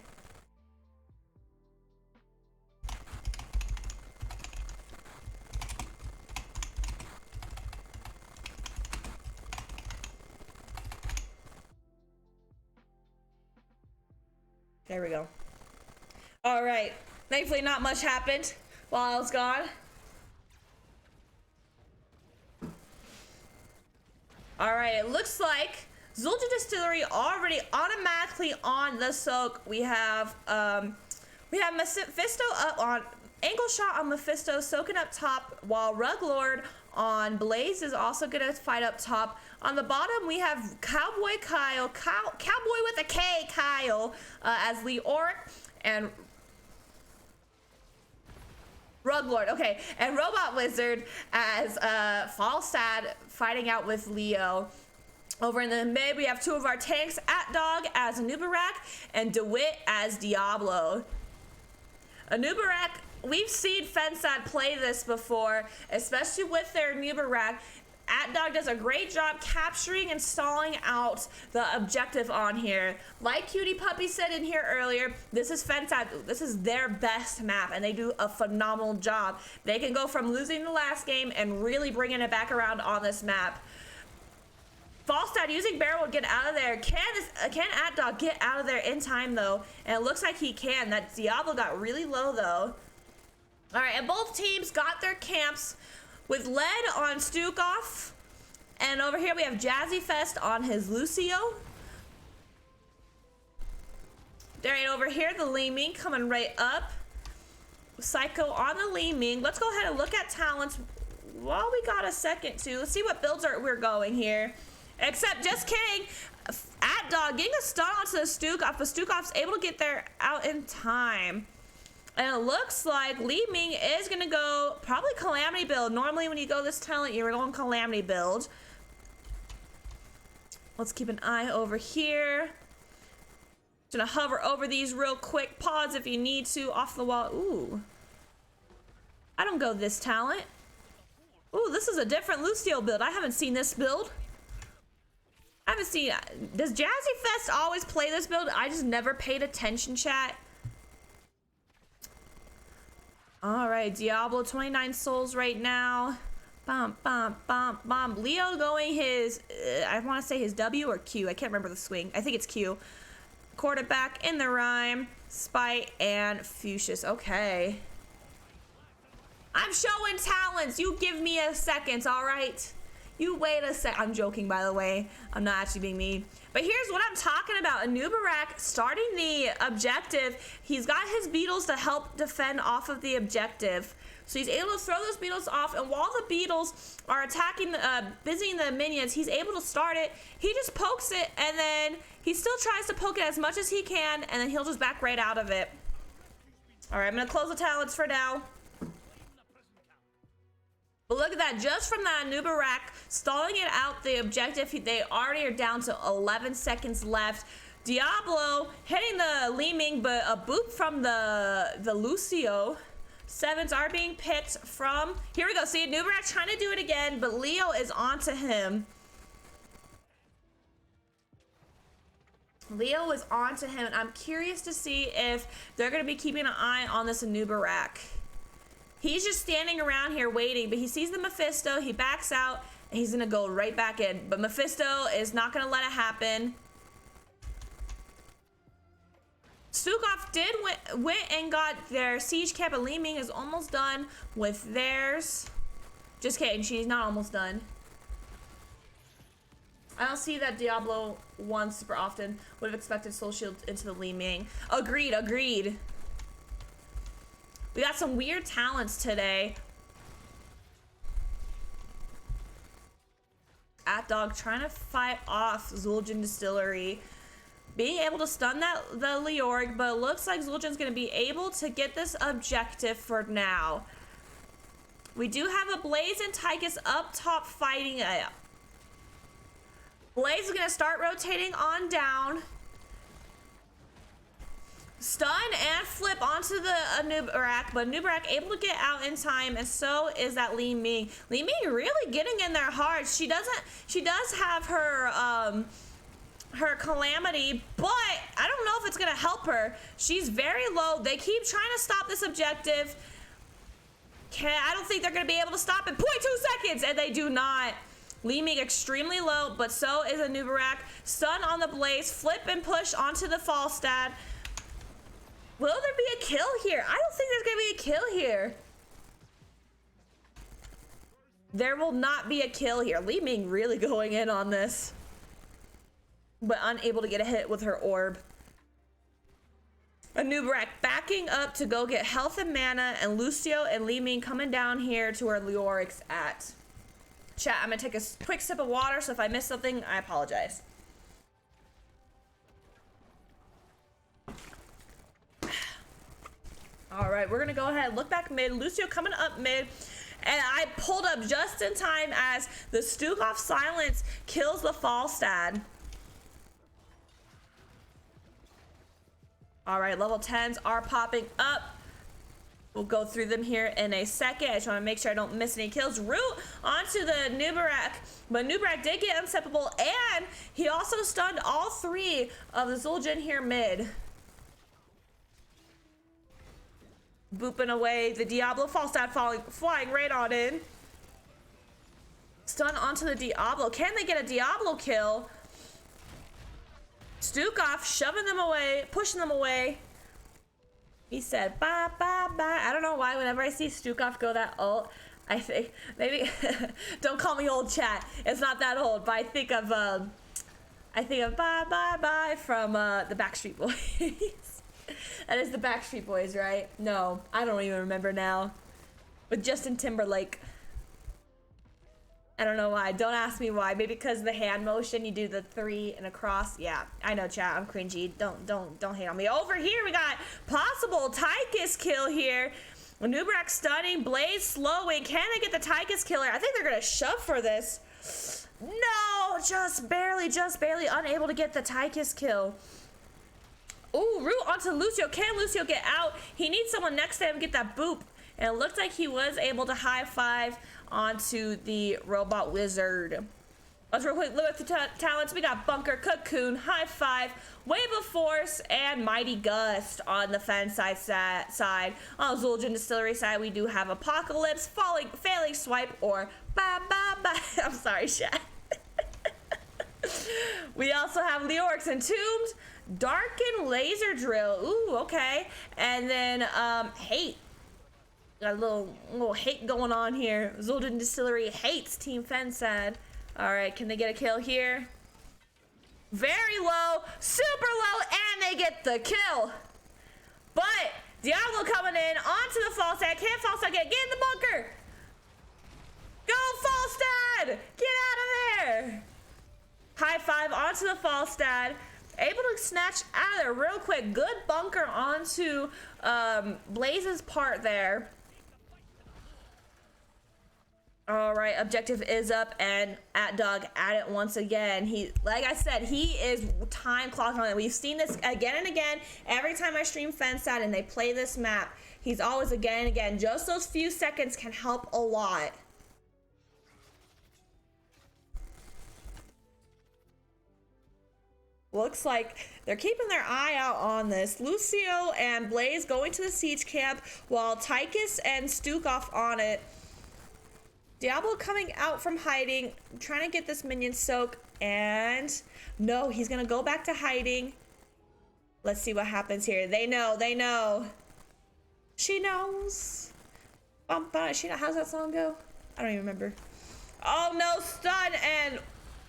There we go. All right. Thankfully, not much happened while I was gone. All right, it looks like Xul Gin Distillery already automatically on the soak. We have Mephisto up on angle shot on Mephisto, soaking up top, while Rug Lord on Blaze is also gonna fight up top. On the bottom, we have Cowboy Kyle, Cowboy with a K, Kyle, as Leoric, and Rug Lord, okay, and Robot Wizard as Fensad fighting out with Leo. Over in the mid, we have two of our tanks, At-Dog as Anubarak and DeWitt as Diablo. Anubarak, we've seen Fensad play this before, especially with their Anubarak. At-Dog does a great job capturing and stalling out the objective on here. Like Cutie Puppy said in here earlier, this is Fensad. This is their best map, and they do a phenomenal job. They can go from losing the last game and really bringing it back around on this map. Fensad using Barrel would get out of there. Can At-Dog get out of there in time, though? And it looks like he can. That Diablo got really low, though. All right, and both teams got their camps with Lead on Stukov, and over here we have Jazzy Fest on his Lucio. Right over here, the Li Ming coming right up. Psycho on the Li Ming. Let's go ahead and look at talents while we got a second to. Let's see what builds we're going here. Except, just kidding, At-Dog getting a stun onto the Stukov, but Stukov's able to get there out in time. And it looks like Li Ming is going to go probably Calamity build. Normally when you go this talent, you're going Calamity build. Let's keep an eye over here. Just going to hover over these real quick. Pause if you need to. Off the wall. Ooh. I don't go this talent. Ooh, this is a different Lucio build. I haven't seen this build. I haven't seen... Does Jazzy Fest always play this build? I just never paid attention, chat. All right, Diablo, 29 souls right now. Bum, bum, bum, bum. Leo going his, I want to say his W or Q. I can't remember the swing. I think it's Q. Quarterback in the rhyme. Spite and Fuchsius. Okay. I'm showing talents. You give me a second, all right? You wait a sec. I'm joking, by the way. I'm not actually being mean. But here's what I'm talking about. Anubarak starting the objective. He's got his beetles to help defend off of the objective. So he's able to throw those beetles off. And while the beetles are attacking, busying the minions, he's able to start it. He just pokes it, and then he still tries to poke it as much as he can, and then he'll just back right out of it. All right, I'm going to close the talents for now. But look at that, just from that Anubarak stalling it out the objective, they already are down to 11 seconds left. Diablo hitting the Li Ming, but a boop from the Lucio. Sevens are being picked from, here we go, see, Nubarak trying to do it again, but Leo is onto him. Leo is onto him, and I'm curious to see if they're going to be keeping an eye on this Nubarak. He's just standing around here waiting, but he sees the Mephisto, he backs out, and he's going to go right back in. But Mephisto is not going to let it happen. Stukov did went and got their siege camp, and Li Ming is almost done with theirs. Just kidding, she's not almost done. I don't see that Diablo 1 super often. Would have expected Soul Shield into the Li Ming. Agreed, agreed. We got some weird talents today. Dog trying to fight off Xul Gin Distillery. Being able to stun the Leoric, but it looks like Zuljin's going to be able to get this objective for now. We do have a Blaze and Tychus up top fighting it. Blaze is going to start rotating on down. Stun and flip onto the Nubarak, but Nubarak able to get out in time, and so is that Li Ming. Li Ming really getting in there hard. She does have her her calamity, but I don't know if it's gonna help her. She's very low. They keep trying to stop this objective. I don't think they're gonna be able to stop it. 0.2 seconds, and they do not. Li Ming extremely low, but so is a Nubarak. Stun on the Blaze, flip and push onto the Falstad. Will there be a kill here? I don't think there's gonna be a kill here. There will not be a kill here. Li Ming really going in on this, but unable to get a hit with her orb. Nubarak backing up to go get health and mana, and Lucio and Li Ming coming down here to where Leoric's at. Chat, I'm gonna take a quick sip of water, so if I miss something, I apologize. All right, we're gonna go ahead and look back mid. Lucio coming up mid, and I pulled up just in time as the Stukov silence kills the Falstad. All right, level 10s are popping up. We'll go through them here in a second. I just want to make sure I don't miss any kills. Root onto the Nubarak, but Nubarak did get unsteppable, and he also stunned all three of the Zuljin here mid. Booping away the Diablo. Falstad flying right on in. Stun onto the Diablo. Can they get a Diablo kill? Stukov shoving them away, pushing them away. He said, bye, bye, bye. I don't know why whenever I see Stukov go that ult, I think, maybe, don't call me old, chat. It's not that old, but I think of bye, bye, bye from the Backstreet Boys. That is the Backstreet Boys, right? No, I don't even remember now. With Justin Timberlake. I don't know why. Don't ask me why. Maybe because of the hand motion, you do the 3 and a cross. Yeah, I know, chat. I'm cringy. Don't hate on me. Over here, we got possible Tychus kill here. Nubarak stunning, Blaze slowing. Can they get the Tychus killer? I think they're gonna shove for this. No, just barely unable to get the Tychus kill. Ooh, root onto Lucio. Can Lucio get out? He needs someone next to him to get that boop. And it looked like he was able to high five onto the robot wizard. Let's real quick look at the talents. We got Bunker, Cocoon, High Five, Wave of Force, and Mighty Gust on the Fensad side. On the Xul Gin Distillery side, we do have Apocalypse, Failing Swipe, or Bye Bye Bye. I'm sorry, chat. We also have Leoric's Entombed, Darken Laser Drill. Ooh, okay. And then Hate. Got a little hate going on here. Xul Gin Distillery hates Team Fensad. All right, can they get a kill here? Very low, super low, and they get the kill. But Diablo coming in onto the Falstad. Can't Falstad get in the bunker? Go Falstad! Get out of there! High five onto the Falstad. Able to snatch out of there real quick. Good bunker onto Blaze's part there. All right, objective is up, and Dog at it once again. He, like I said, he is time clocking on it. We've seen this again and again. Every time I stream Fensad and they play this map, He's always again and again. Just those few seconds can help a lot. Looks like they're keeping their eye out on this. Lucio and Blaze going to the siege camp while Tychus and Stukov on it. Diablo coming out from hiding, trying to get this minion soak, and no, he's gonna go back to hiding. Let's see what happens here. They know, they know. She knows. She know, how's that song go? I don't even remember. Oh no, stun and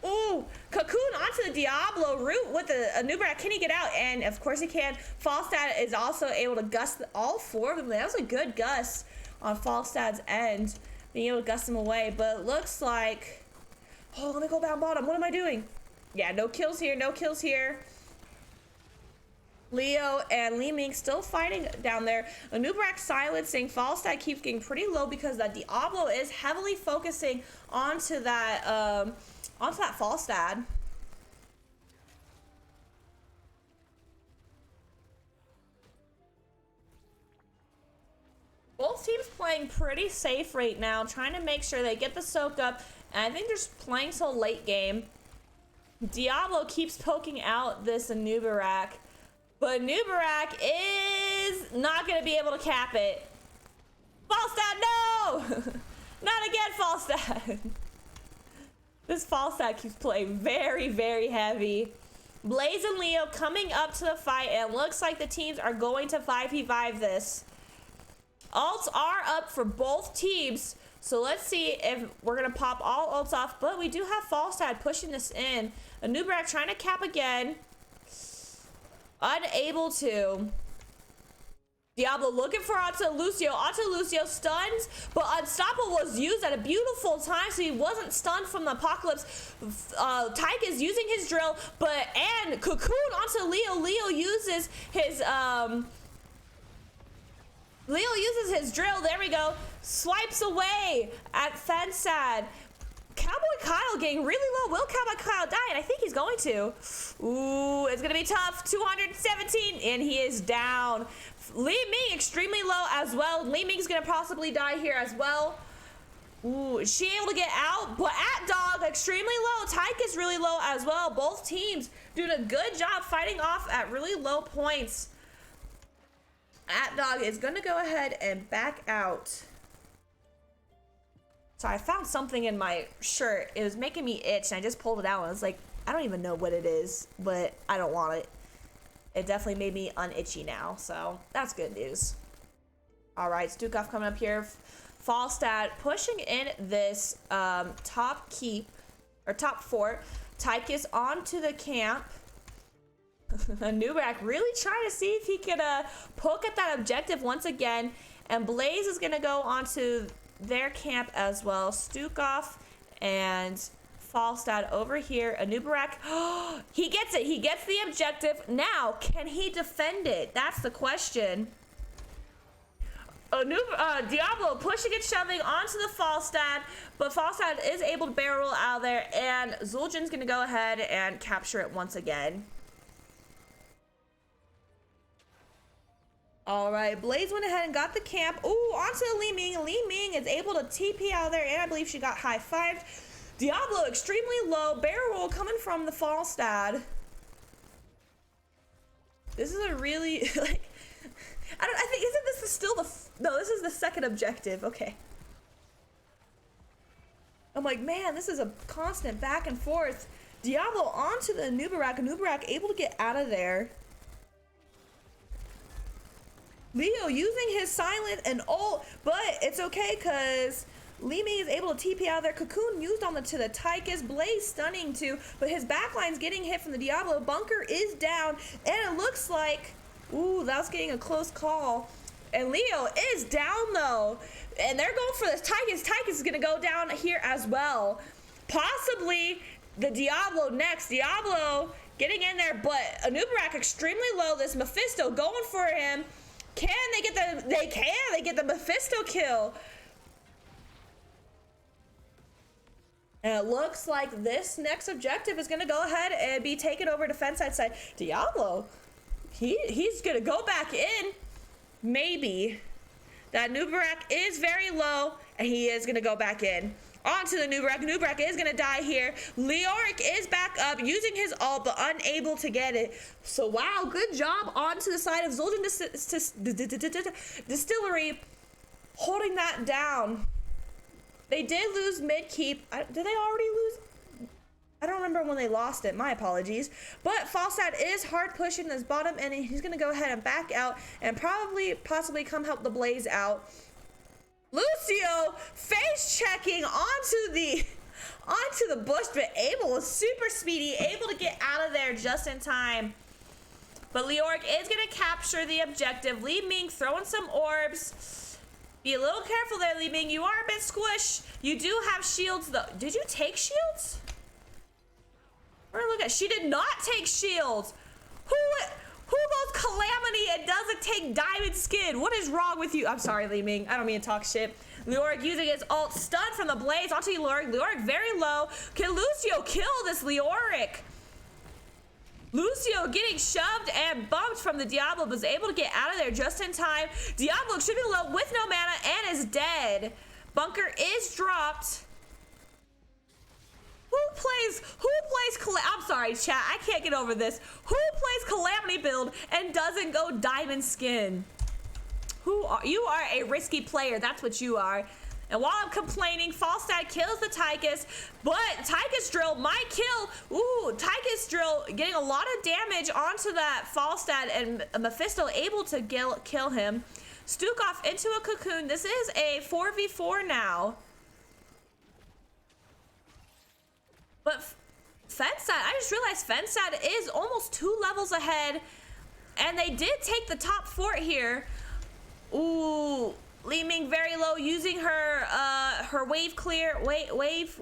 ooh, Cocoon onto the Diablo root with a Nubarak. Can he get out? And of course he can. Falstad is also able to gust all four of them. That was a good gust on Falstad's end, being able to gust them away. But it looks like, oh, let me go down bottom. What am I doing? Yeah, no kills here, no kills here. Leo and Li Ming still fighting down there. Nubarak silencing. Falstad keeps getting pretty low because that Diablo is heavily focusing onto that Falstad. Both teams playing pretty safe right now, trying to make sure they get the soak up. And I think they're just playing so late game. Diablo keeps poking out this Nubarak, but Nubarak is not going to be able to cap it. Falstad, no! Not again, Falstad. This Falstad keeps playing very, very heavy. Blaze and Leo coming up to the fight, and it looks like the teams are going to 5v5 this. Ults are up for both teams, so let's see if we're going to pop all ults off, but we do have Falstad pushing this in. Nubarak trying to cap again. Unable to. Diablo looking for onto Lucio. Onto Lucio stuns, but Unstoppable was used at a beautiful time, so he wasn't stunned from the apocalypse. Tyke is using his drill, and Cocoon onto Leo. Leo uses his drill. There we go. Swipes away at Fensad. Cowboy Kyle getting really low. Will Cowboy Kyle die? And I think he's going to. Ooh, it's going to be tough. 217, and he is down. Li Ming extremely low as well. Li Ming's going to possibly die here as well. Ooh, is she able to get out? But At Dog extremely low. Tyke is really low as well. Both teams doing a good job fighting off at really low points. At Dog is going to go ahead and back out. So I found something in my shirt. It was making me itch, and I just pulled it out, and I was like, I don't even know what it is, but I don't want it. It definitely made me unitchy now, so that's good news. All right, Stukov coming up here. Falstad pushing in this top fort. Tychus onto the camp. Nubarak really trying to see if he could poke at that objective once again. And Blaze is going to go onto their camp as well. Stukov and Falstad over here. Nubarak, he gets it. He gets the objective. Now, can he defend it? That's the question. Diablo pushing and shoving onto the Falstad, but Falstad is able to barrel roll out of there, and Zuljin's going to go ahead and capture it once again. All right, Blaze went ahead and got the camp. Ooh, onto Li Ming. Li Ming is able to TP out of there, and I believe she got high-fived. Diablo extremely low. Barrel roll coming from the Falstad. This is a really, like, I think, isn't this still no, this is the second objective. Okay. I'm like, man, this is a constant back and forth. Diablo onto the Nubarak. Nubarak able to get out of there. Leo using his silent and ult, but it's okay because Li Ming is able to TP out of there. Cocoon used on to the Tychus. Blaze stunning too, but his backline's getting hit from the Diablo. Bunker is down, and it looks like, ooh, that was getting a close call. And Leo is down though, and they're going for this Tychus. Tychus is gonna go down here as well. Possibly the Diablo next. Diablo getting in there, but Nubarak extremely low. This Mephisto going for him. Can they get the, they get the Mephisto kill. And it looks like this next objective is gonna go ahead and be taken over to Fensad side. Diablo, he's gonna go back in, maybe. That Nubarak is very low, and he is gonna go back in. Onto the Nubarak. Nubarak is gonna die here. Leoric is back up, using his ult, but unable to get it. So wow, good job onto the side of Xul Gin Distillery, holding that down. They did lose mid keep. Did they already lose? I don't remember when they lost it. My apologies. But Fensad is hard pushing this bottom, and he's gonna go ahead and back out and possibly come help the Blaze out. Lucio face checking onto the bush, but super speedy, able to get out of there just in time. But Leoric is gonna capture the objective. Li Ming throwing some orbs. Be a little careful there, Li Ming. You are a bit squished. You do have shields though. Did you take shields? We're gonna look at. She did not take shields. Who goes Calamity and doesn't take Diamond Skin? What is wrong with you? I'm sorry, Li Ming. I don't mean to talk shit. Leoric using his ult, stun from the Blaze onto Leoric. Leoric very low. Can Lucio kill this Leoric? Lucio getting shoved and bumped from the Diablo, but is able to get out of there just in time. Diablo should be low with no mana and is dead. Bunker is dropped. Who plays I'm sorry, chat, I can't get over this. Who plays Calamity build and doesn't go Diamond Skin? You are a risky player, that's what you are. And while I'm complaining, Fensad kills the Tychus, but Tychus Drill might kill. Ooh, Tychus Drill getting a lot of damage onto that Fensad, and Mephisto able to kill him. Stukov into a cocoon. This is a 4v4 now. But Fensad, I just realized Fensad is almost 2 levels ahead, and they did take the top fort here. Ooh, Li Ming very low, using her wave clear, wave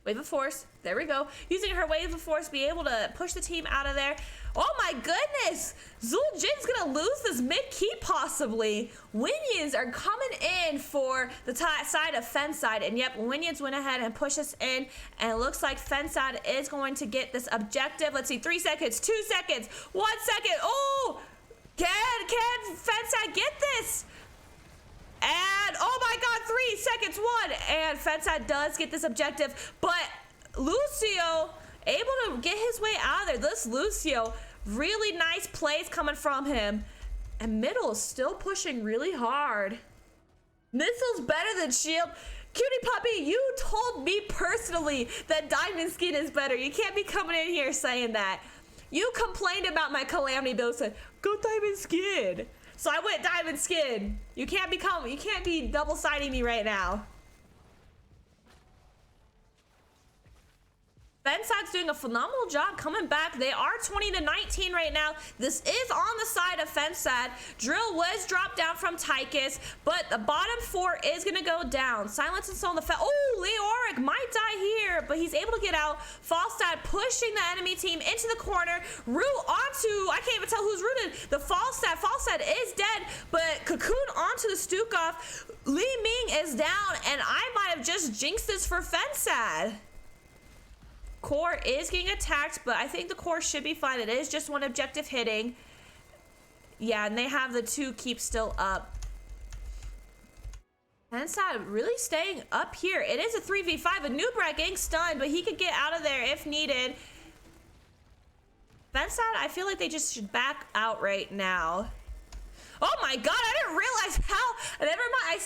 of force. There we go. Using her wave of force, be able to push the team out of there. Oh my goodness! Zuljin's gonna lose this mid-keep possibly. Winions are coming in for the side of Fensad, and yep, Winions went ahead and pushed us in, and it looks like Fensad is going to get this objective. Let's see, 3 seconds, 2 seconds, 1 second. Oh! Can Fensad get this? And oh my god, 3 seconds, 1, and Fensad does get this objective, but Lucio able to get his way out of there. This Lucio, really nice plays coming from him, and middle is still pushing really hard. Missile's better than shield. Cutie puppy, you told me personally that Diamond Skin is better. You can't be coming in here saying that. You complained about my Calamity build, said go Diamond Skin. So I went Diamond Skin. You can't be double-siding me right now. Fensad's doing a phenomenal job coming back. They are 20-19 right now. This is on the side of Fensad. Drill was dropped down from Tychus, but the bottom 4 is gonna go down. Silence and Soul on the oh, Leoric might die here, but he's able to get out. Fensad pushing the enemy team into the corner. Root onto, I can't even tell who's rooted. The Fensad. Fensad is dead, but Cocoon onto the Stukov. Li Ming is down, and I might have just jinxed this for Fensad. Core is getting attacked, but I think the core should be fine. It is just 1 objective hitting. Yeah, and they have the 2 keep still up. Fensad really staying up here. It is a 3v5. A Nubarak getting stunned, but he could get out of there if needed. Fensad, I feel like they just should back out right now. Oh my god, I didn't realize how. Never mind, I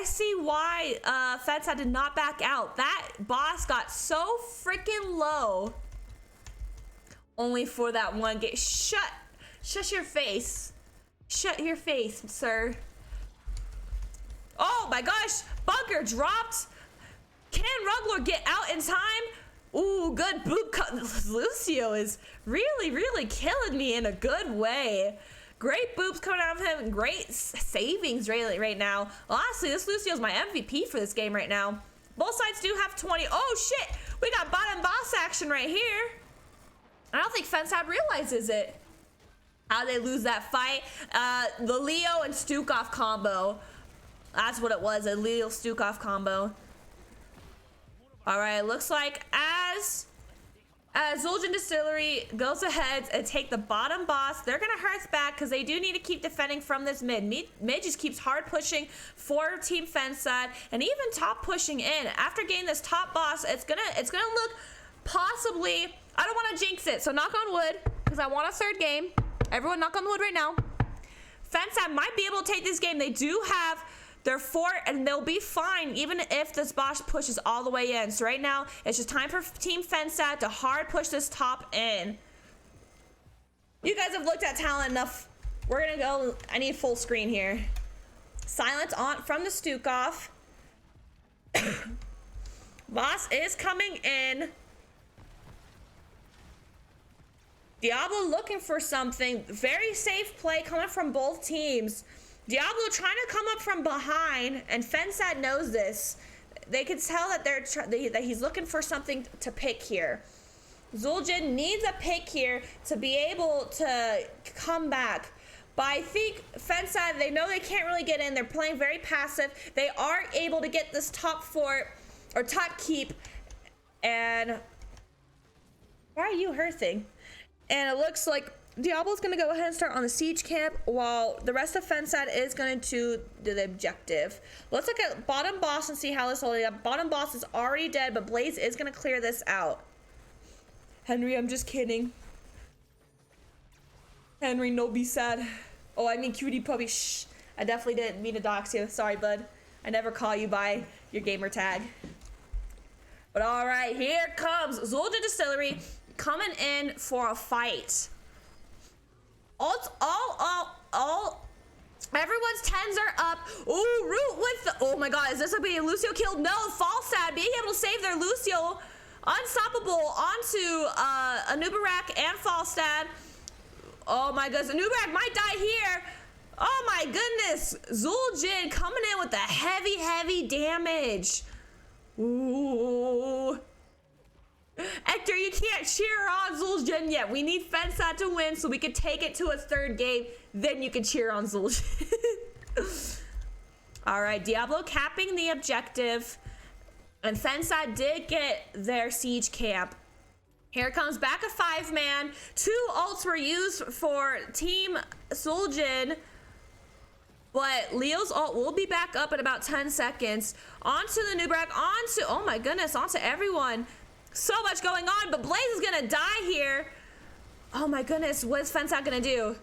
see why. Fensad did not back out. That boss got so freaking low. Only for that 1 game. Shut your face. Shut your face, sir. Oh my gosh, Bunker dropped. Can Ruglord get out in time? Ooh, good boot cut. Lucio is really killing me in a good way. Great boops coming out of him. Great savings right now. Honestly, this Lucio's my MVP for this game right now. Both sides do have 20. Oh, shit. We got bottom boss action right here. I don't think Fensad realizes it. How they lose that fight. The Leo and Stukov combo. That's what it was. A Leo Stukov combo. All right. Looks like as Xul Gin Distillery goes ahead and take the bottom boss. They're gonna hearth back because they do need to keep defending from this mid. Mid just keeps hard pushing for Team Fensad and even top pushing in. After getting this top boss, it's gonna look possibly, I don't want to jinx it, so knock on wood because I want a third game. Everyone knock on wood right now. Fensad might be able to take this game. They do have their fort and they'll be fine even if this boss pushes all the way in. So right now, it's just time for Team Fensad to hard push this top in. You guys have looked at talent enough. We're gonna go, I need full screen here. Silence on from the Stukov. Boss is coming in. Diablo looking for something. Very safe play coming from both teams. Diablo trying to come up from behind, and Fensad knows this. They can tell that that he's looking for something to pick here. Zuljin needs a pick here to be able to come back. But I think Fensad, they know they can't really get in. They're playing very passive. They are able to get this top fort, or top keep, and why are you hearthing? And it looks like Diablo's gonna go ahead and start on the siege camp while the rest of Fensad is going to do the objective. Let's look at bottom boss and see how this holding up. Bottom boss is already dead, but Blaze is gonna clear this out. Henry, I'm just kidding. Henry, no be sad. Oh, I mean cutie puppy. Shh. I definitely didn't mean to dox you. Sorry, bud. I never call you by your gamer tag. But all right, here comes Xul Gin Distillery coming in for a fight. Everyone's 10s are up. Ooh, Root with the, oh my god, is this gonna be a Lucio kill? No, Fensad being able to save their Lucio. Unstoppable onto Anubarak and Fensad. Oh my goodness, Anubarak might die here. Oh my goodness, Zuljin coming in with the heavy damage. Ooh. Hector, you can't cheer on Zuljin yet. We need Fensad to win so we can take it to a third game. Then you can cheer on Zuljin. All right, Diablo capping the objective. And Fensad did get their siege camp. Here comes back a 5-man. 2 ults were used for Team Zuljin. But Leo's ult will be back up in about 10 seconds. Onto the Nubrak, onto, oh my goodness, onto everyone. So much going on, but Blaze is gonna die here. Oh my goodness, what is Fensad gonna do?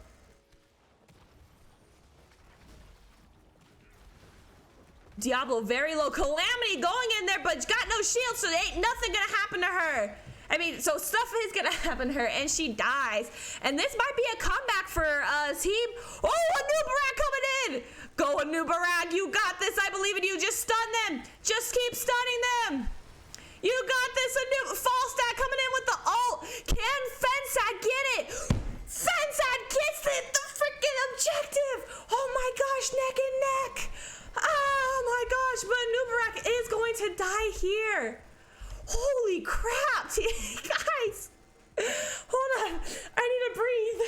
Diablo very low. Calamity going in there, but got no shield, so ain't nothing gonna happen to her. I mean, so stuff is gonna happen to her, and she dies. And this might be a comeback for Team. Oh, Anubarak coming in! Go, Anubarak, you got this. I believe in you. Just stun them. Just keep stunning them. You got this. Fensad coming in with the ult. Can Fensad get it? Fensad gets it. The freaking objective. Oh my gosh, neck and neck. Oh my gosh, but Anubarak is going to die here. Holy crap, guys. Hold on, I need to breathe.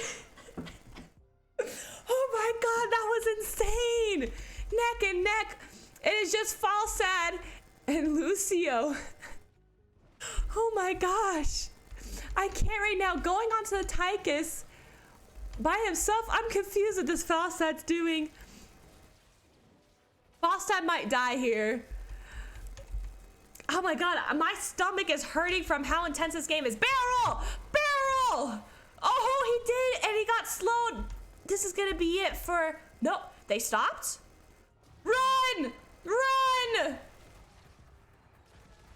Oh my god, that was insane. Neck and neck. It is just Fensad and Lucio. Oh my gosh. I can't right now. Going onto the Tychus by himself, I'm confused what this Fensad's doing. Fensad might die here. Oh my god, my stomach is hurting from how intense this game is. Barrel! Barrel! Oh, he did, and he got slowed. This is gonna be it for, no, they stopped? Run! Run!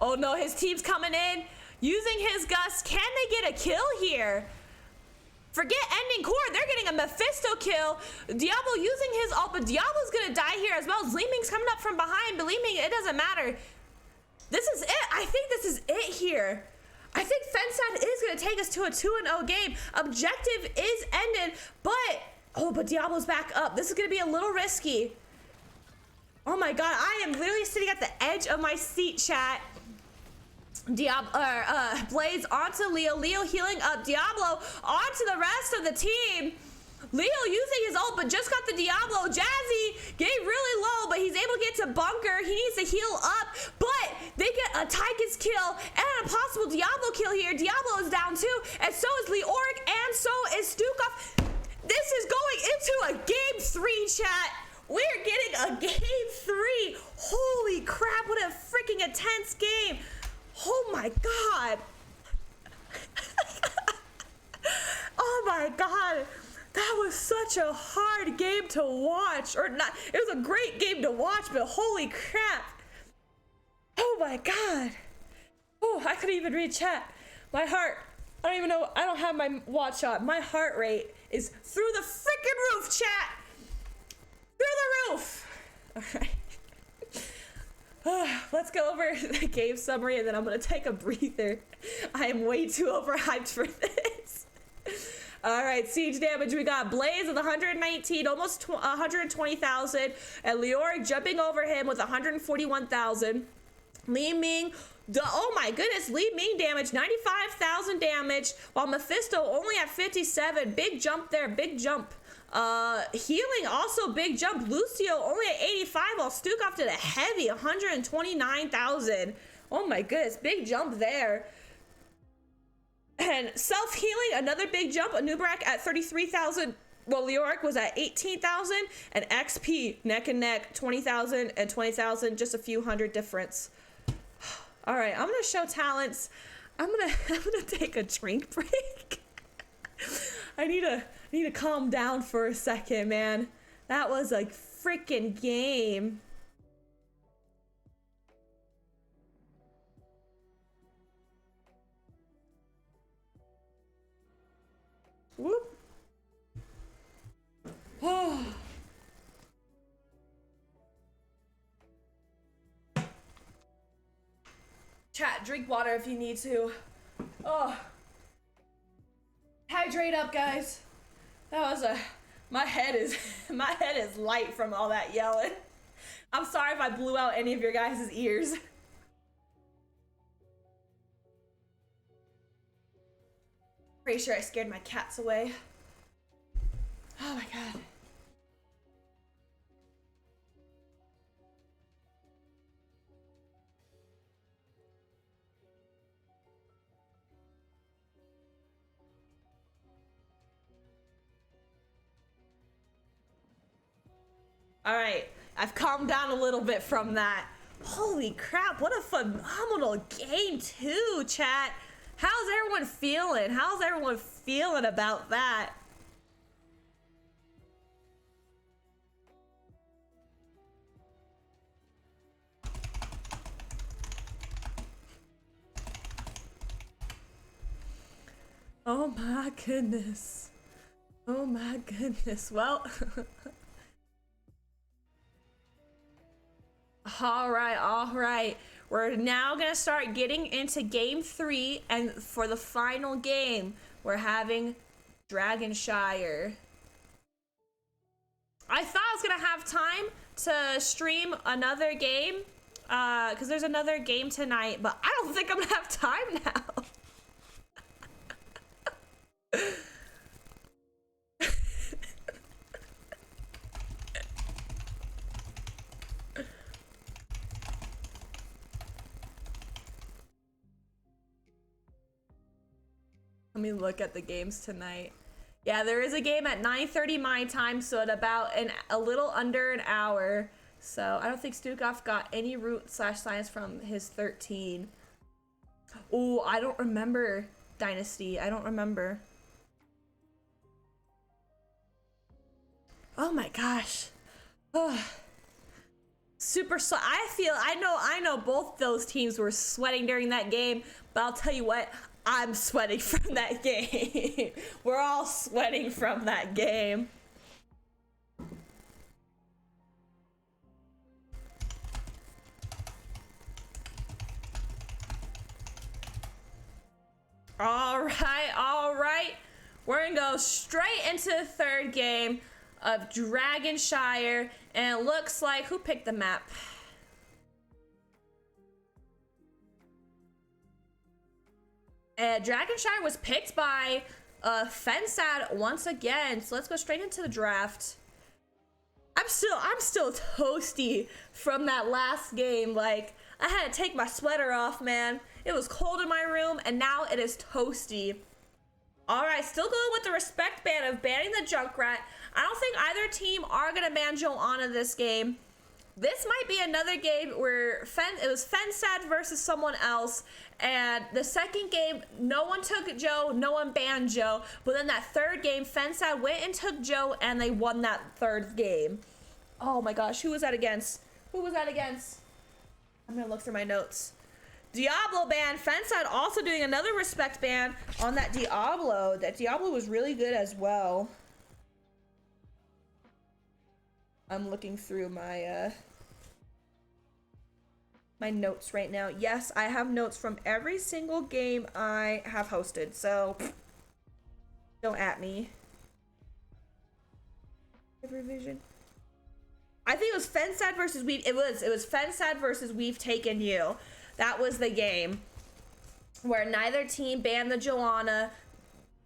Oh no, his team's coming in, using his gust. Can they get a kill here? Forget ending core, they're getting a Mephisto kill. Diablo using his ult, but Diablo's gonna die here as well. Zliming's coming up from behind. Believe me, it doesn't matter. This is it. I think this is it here. I think Fensad is gonna take us to a 2-0 game. Objective is ended, but, oh, but Diablo's back up. This is gonna be a little risky. Oh my god, I am literally sitting at the edge of my seat, chat. Blaze onto Leo. Leo healing up. Diablo onto the rest of the team. Leo using his ult, but just got the Diablo. Jazzy getting really low, but he's able to get to bunker. He needs to heal up, but they get a Tychus kill and a possible Diablo kill here. Diablo is down too, and so is Leoric, and so is Stukov. This is going into a game 3, chat. We're getting a game 3. Holy crap, what a freaking intense game. Oh my god. Oh my god. That was such a hard game to watch. Or not, it was a great game to watch, but holy crap. Oh my god. Oh, I couldn't even read chat. My heart, I don't even know, I don't have my watch on. My heart rate is through the freaking roof, chat. Through the roof. All right. Let's go over the game summary and then I'm gonna take a breather. I am way too overhyped for this. All right, siege damage, we got Blaze with 119, almost 120,000, and Leoric jumping over him with 141,000. Li Ming, oh my goodness, Li Ming damage, 95,000 damage, while Mephisto only at 57. Big jump there, big jump. Healing also big jump. Lucio only at 85, while Stukov did a heavy 129,000. Oh my goodness, big jump there. And self-healing, another big jump. Anubrak at 33,000. Well, Leoric was at 18,000. And XP, neck and neck, 20,000 and 20,000. Just a few hundred difference. All right, I'm gonna show talents. I'm gonna take a drink break. I need to calm down for a second, man. That was a freaking game. Whoop. Oh. Chat, drink water if you need to. Oh. Hydrate up, guys. That was my head is light from all that yelling. I'm sorry if I blew out any of your guys' ears. Pretty sure I scared my cats away. Oh my god. All right, I've calmed down a little bit from that. Holy crap, what a phenomenal game too, chat. How's everyone feeling? How's everyone feeling about that? Oh my goodness. Oh my goodness. Well, all right. We're now gonna start getting into game 3, and for the final game, we're having Dragonshire. I thought I was gonna have time to stream another game, because there's another game tonight, but I don't think I'm gonna have time now. Let me look at the games tonight. Yeah, there is a game at 9:30 my time, so at about a little under an hour. So I don't think Stukov got any root/science from his 13. Oh, I don't remember Dynasty. I don't remember. Oh my gosh. Oh. I know both those teams were sweating during that game, but I'll tell you what, I'm sweating from that game. We're all sweating from that game. All right. We're gonna go straight into the third game of Dragonshire, and it looks like, who picked the map? Dragonshire was picked by Fensad once again, so let's go straight into the draft. I'm still toasty from that last game. Like, I had to take my sweater off, man. It was cold in my room, and now it is toasty. All right, still going with the respect ban of banning the Junkrat. I don't think either team are gonna ban Joanna this game. This might be another game where it was Fensad versus someone else, and the second game, no one took Joe, no one banned Joe, but then that third game, Fensad went and took Joe, and they won that third game. Oh my gosh, who was that against? Who was that against? I'm gonna look through my notes. Diablo ban. Fensad also doing another respect ban on that Diablo. That Diablo was really good as well. I'm looking through my my notes right now. Yes, I have notes from every single game I have hosted, so don't at me. Revision. I think it was Fensad versus We've. It was Fensad versus We've Taken You. That was the game where neither team banned the Joanna.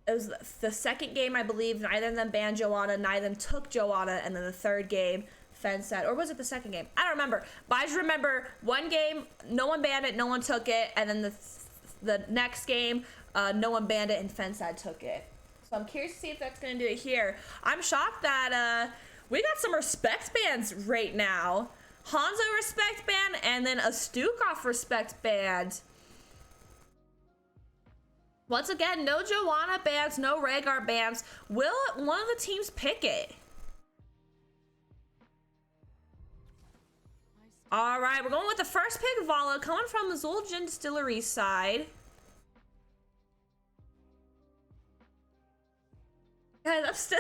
It was the second game, I believe. Neither of them banned Joanna. Neither of them took Joanna. And then the third game, Fensad. Or was it the second game? I don't remember. But I just remember one game, no one banned it, no one took it. And then the next game, no one banned it, and Fensad took it. So I'm curious to see if that's going to do it here. I'm shocked that we got some respect bans right now. Hanzo respect ban, and then a Stukov respect ban. Once again, no Joanna bans, no Rhaegar bans. Will one of the teams pick it? All right, we're going with the first pick, Vala, coming from the Xul Gin Distillery side. Guys,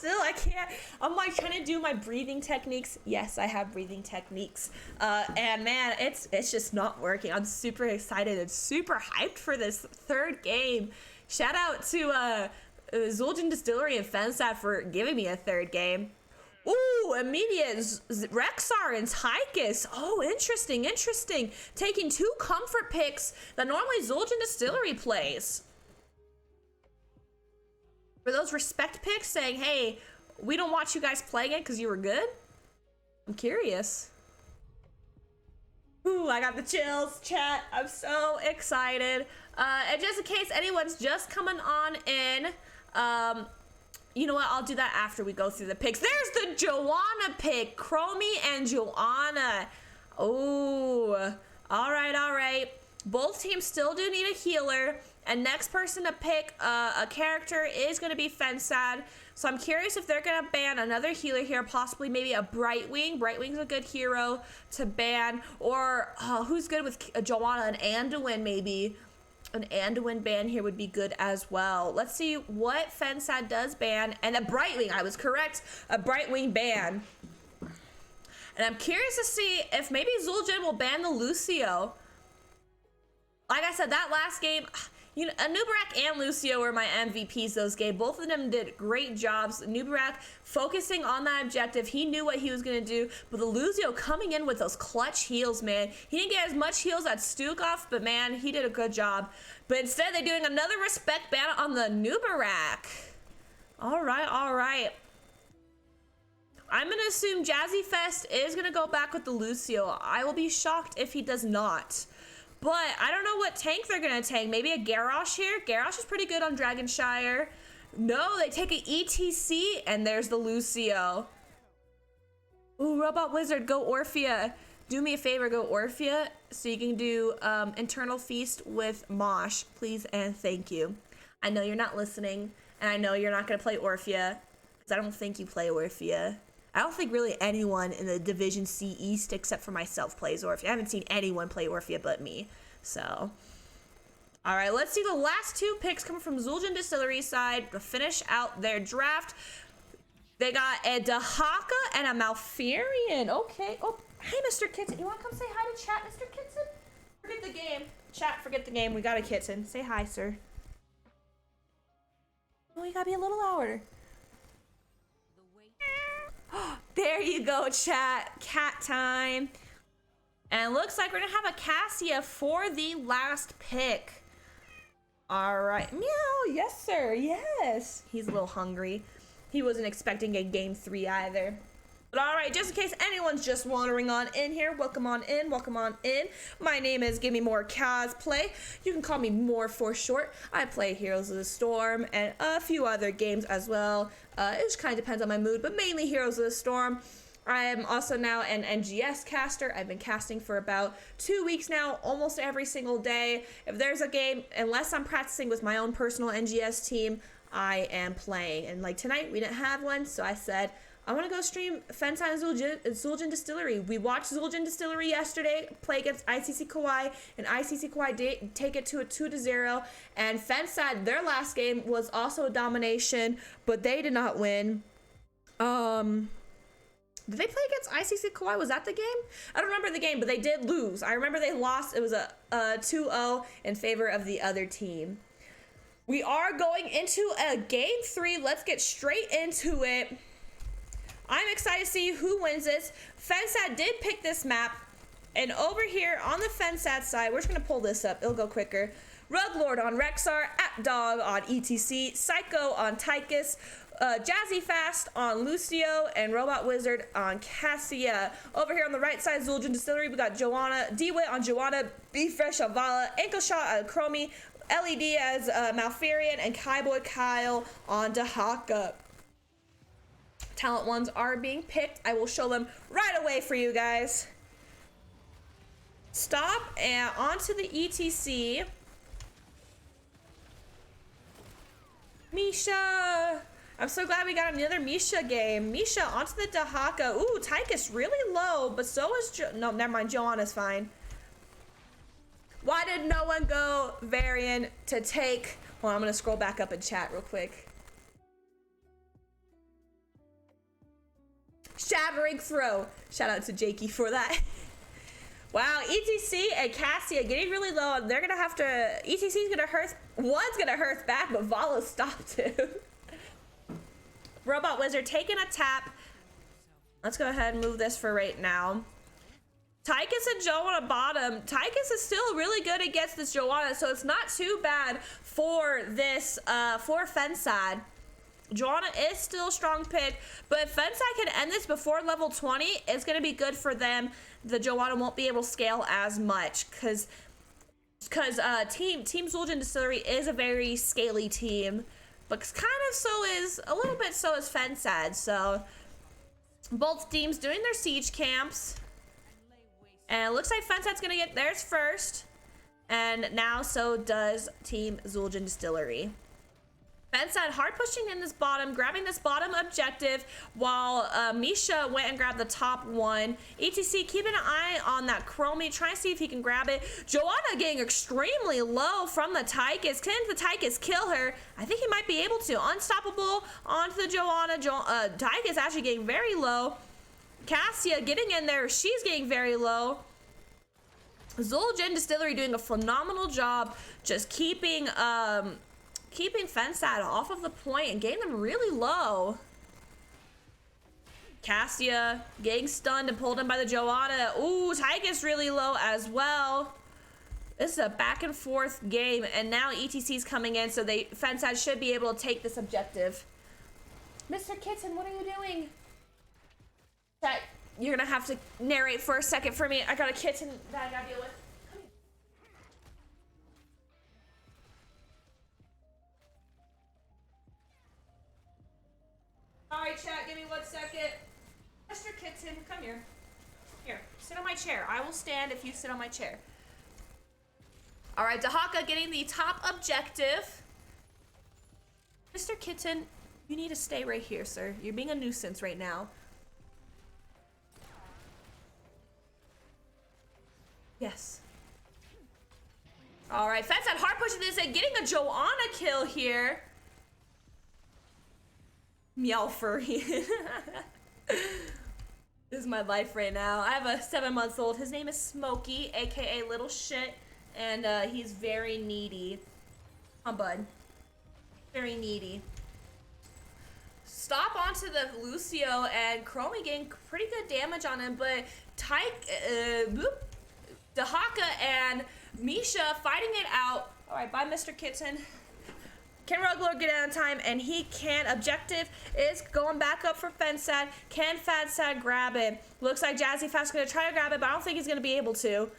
I can't. I'm like trying to do my breathing techniques. Yes, I have breathing techniques. And man, it's just not working. I'm super excited and super hyped for this third game. Shout out to Xul Gin Distillery and Fensad for giving me a third game. Ooh, immediate Rexar and Tychus. Oh, interesting. Taking two comfort picks that normally Xul Gin Distillery plays. For those respect picks saying, hey, we don't watch you guys playing it because you were good? I'm curious. Ooh, I got the chills, chat. I'm so excited. And just in case anyone's just coming on in, you know what? I'll do that after we go through the picks. There's the Joanna pick. Chromie and Joanna. Oh, all right. Both teams still do need a healer. And next person to pick a character is going to be Fensad. So I'm curious if they're going to ban another healer here, possibly maybe a Brightwing. Brightwing's a good hero to ban. Or who's good with Joanna? An Anduin maybe. An Anduin ban here would be good as well. Let's see what Fensad does ban. And a Brightwing, I was correct. A Brightwing ban. And I'm curious to see if maybe Zuljin will ban the Lucio. Like I said, that last game, you know, Nubarak and Lucio were my MVPs those games. Both of them did great jobs. Nubarak focusing on that objective. He knew what he was going to do. But the Lucio coming in with those clutch heals, man. He didn't get as much heals as Stukov, but man, he did a good job. But instead, they're doing another respect ban on the Nubarak. All right. I'm going to assume Jazzy Fest is going to go back with the Lucio. I will be shocked if he does not. But I don't know what tank they're going to take. Maybe a Garrosh here? Garrosh is pretty good on Dragonshire. No, they take an ETC, and there's the Lucio. Ooh, Robot Wizard, go Orphea. Do me a favor, go Orphea, so you can do Internal Feast with Mosh, please and thank you. I know you're not listening, and I know you're not going to play Orphea, because I don't think you play Orphea. I don't think really anyone in the Division C East, except for myself, plays Orphea. I haven't seen anyone play Orphea but me. So, all right, let's see the last two picks coming from Xul Gin Distillery side to finish out their draft. They got a Dahaka and a Malfurion. Okay. Oh, hey, Mr. Kitten. You want to come say hi to chat, Mr. Kitten? Forget the game. Chat, forget the game. We got a kitten. Say hi, sir. Oh, you got to be a little louder. There you go, chat. Cat time. And it looks like we're going to have a Cassia for the last pick. All right. Meow. Yes, sir. Yes. He's a little hungry. He wasn't expecting a game 3 either. But alright, just in case anyone's just wandering on in here, welcome on in, welcome on in. My name is Gimmie-Moore Cosplay. You can call me Moore for short. I play Heroes of the Storm and a few other games as well. It just kind of depends on my mood, but mainly Heroes of the Storm. I am also now an NGS caster. I've been casting for about 2 weeks now, almost every single day. If there's a game, unless I'm practicing with my own personal NGS team, I am playing. And like tonight, we didn't have one, so I said, I want to go stream Fensad and Xul Gin Distillery. We watched Xul Gin Distillery yesterday play against ICC Kauai, and ICC Kauai take it to a 2-0. And Fensad, their last game was also a domination, but they did not win. Did they play against ICC Kauai? Was that the game? I don't remember the game, but they did lose. I remember they lost. It was a 2-0 in favor of the other team. We are going into a game 3. Let's get straight into it. I'm excited to see who wins this. Fensad did pick this map. And over here on the Fensad side, we're just going to pull this up. It'll go quicker. Rug Lord on Rexar, AppDog on ETC, Psycho on Tychus, Jazzy Fast on Lucio, and Robot Wizard on Cassia. Over here on the right side, Xul Gin Distillery, we got Joanna, D-Wit on Joanna, Be Fresh on Vala, Ankle Shot on Chromie, LED as Malfurion, and Kaiboy Kyle on Dahaka. Talent ones are being picked. I will show them right away for you guys. Stop and onto the ETC. Misha. I'm so glad we got another Misha game. Misha onto the Dahaka. Ooh, Tychus really low, but so is no, never mind. Joanna's fine. Why did no one go Varian to take? Well, I'm gonna scroll back up and chat real quick. Shattering throw. Shout out to Jakey for that. Wow, ETC and Cassia getting really low. They're gonna have to. ETC's gonna hurt. One's gonna hurt back, but Vala stopped him. Robot Wizard taking a tap. Let's go ahead and move this for right now. Tychus and Joanna bottom. Tychus is still really good against this Joanna, so it's not too bad for this for Fensad. Joanna is still a strong pick, but if Fensad can end this before level 20, it's going to be good for them. The Joanna won't be able to scale as much because Team Xul Gin Distillery is a very scaly team, but kind of so is Fensad. So both teams doing their siege camps, and it looks like Fensad's going to get theirs first, and now so does Team Xul Gin Distillery. Fensad hard pushing in this bottom, grabbing this bottom objective, while Misha went and grabbed the top one. ETC keeping an eye on that Chromie, trying to see if he can grab it. Joanna getting extremely low from the Tychus. Can the Tychus kill her? I think he might be able to. Unstoppable onto the Joanna. Tychus actually getting very low. Cassia getting in there. She's getting very low. Xul Gin Distillery doing a phenomenal job just keeping Fensad off of the point and getting them really low. Cassia getting stunned and pulled in by the Joanna. Ooh, Tychus really low as well. This is a back and forth game, and now ETC's coming in, so Fensad should be able to take this objective. Mr. Kitten, what are you doing? Chat, you're gonna have to narrate for a second for me. I got a kitten that I gotta deal with. Alright, chat, give me 1 second. Mr. Kitten, come here. Here, sit on my chair. I will stand if you sit on my chair. Alright, Dahaka getting the top objective. Mr. Kitten, you need to stay right here, sir. You're being a nuisance right now. Yes. Alright, Fensad hard pushing this and getting a Joanna kill here. Meow furry. This is my life right now. I have a 7-month-old. His name is Smokey, aka Little Shit, and he's very needy. Huh, bud? Very needy. Stop onto the Lucio, and Chromie getting pretty good damage on him, but Dahaka and Misha fighting it out. All right, bye, Mr. Kitten. Can Ruglord get out in time? And he can. Objective is going back up for Fensad. Can Fensad grab it? Looks like Jazzy Fast's going to try to grab it, but I don't think he's going to be able to.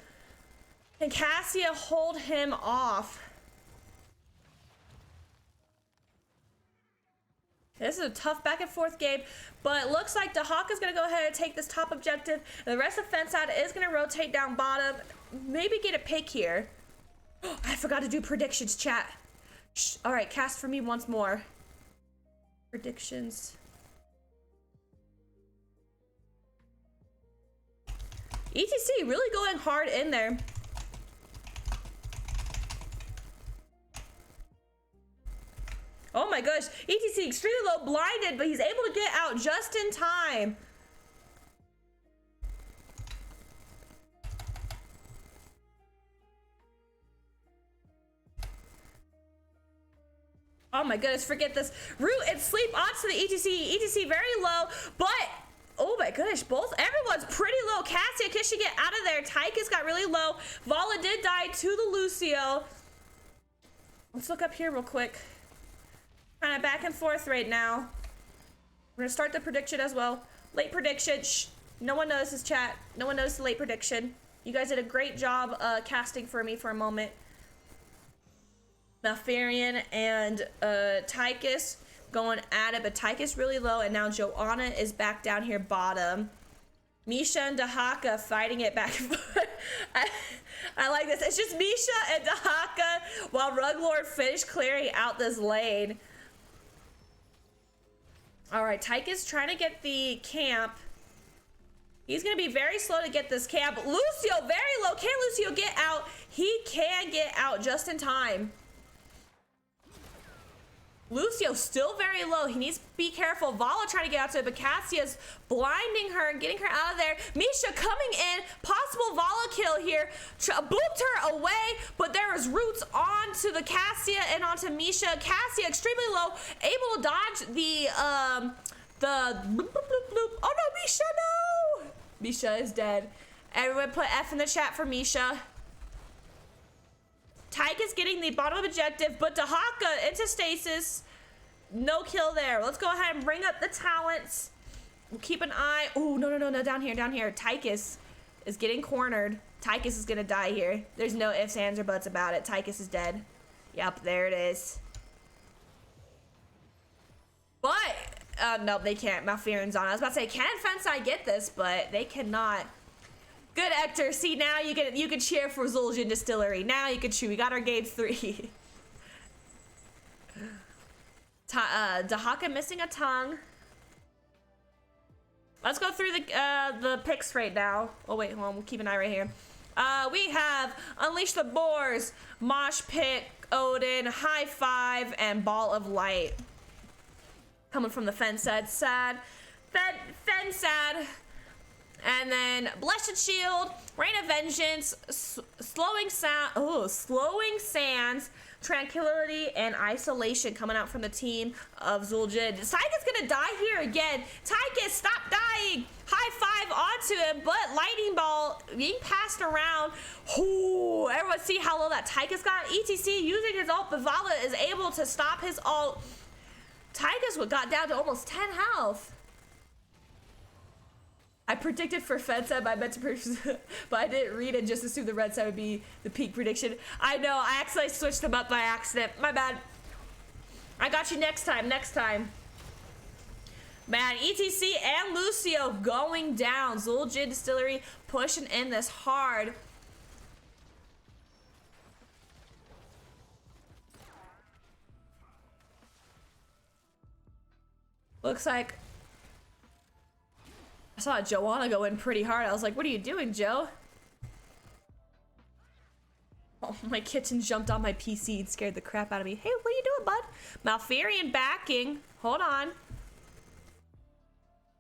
Can Cassia hold him off? This is a tough back and forth game, but it looks like Dahaka's going to go ahead and take this top objective. And the rest of Fensad is going to rotate down bottom. Maybe get a pick here. Oh, I forgot to do predictions, chat. Shh. All right, cast for me once more. Predictions. ETC really going hard in there. Oh my gosh, ETC extremely low, blinded, but he's able to get out just in time. Oh my goodness, forget this. Root and sleep onto the ETC. ETC very low, but oh my goodness, everyone's pretty low. Cassia, can she get out of there? Tychus got really low. Vala did die to the Lucio. Let's look up here real quick. Kind of back and forth right now. We're gonna start the prediction as well. Late prediction. Shh. No one notices, chat. No one noticed the late prediction. You guys did a great job casting for me for a moment. Malfurion and Tychus going at it, but Tychus really low, and now Joanna is back down here bottom. Misha and Dahaka fighting it back and forth. I like this. It's just Misha and Dahaka while Ruglord finished clearing out this lane. All right, Tychus trying to get the camp. He's going to be very slow to get this camp. Lucio very low. Can Lucio get out? He can get out just in time. Lucio still very low. He needs to be careful. Vala trying to get out to it, but Cassia's blinding her and getting her out of there. Misha coming in. Possible Vala kill here. Booped her away, but there is roots onto the Cassia and onto Misha. Cassia extremely low, able to dodge the bloop, bloop, bloop, bloop. Oh no, Misha, no! Misha is dead. Everyone put F in the chat for Misha. Tychus getting the bottom objective, but Dahaka into stasis. No kill there. Let's go ahead and bring up the talents. We'll keep an eye. Oh, no. Down here. Tychus is getting cornered. Tychus is going to die here. There's no ifs, ands, or buts about it. Tychus is dead. Yep, there it is. But, no, they can't. Malfurion's on. I was about to say, can Fensad get this? But they cannot. Good, Hector. See, now you can cheer for Xul Gin Distillery. Now you can cheer. We got our game 3. Dahaka missing a tongue. Let's go through the picks right now. Oh wait, hold on. We'll keep an eye right here. We have Unleash the Boars, Mosh Pit, Odin, High Five, and Ball of Light. Coming from the Fensad side. Fensad. And then Blessed Shield, Rain of Vengeance, Slowing Sands, Tranquility, and Isolation coming out from the team of Zuljin. Tychus gonna die here again. Tychus, stop dying! High five onto him, but Lightning Ball being passed around. Ooh, everyone see how low that Tychus got? ETC using his ult, but Vala is able to stop his ult. Tychus got down to almost 10 health. I predicted for Fensad, but I didn't read it, just assumed the red side would be the peak prediction. I know, I actually switched them up by accident. My bad. I got you next time. Man, ETC and Lucio going down. Xul Gin Distillery pushing in this hard. Looks like I saw Joanna go in pretty hard. I was like, what are you doing, Joe? Oh, my kitten jumped on my PC and scared the crap out of me. Hey, what are you doing, bud? Malfurion backing. Hold on.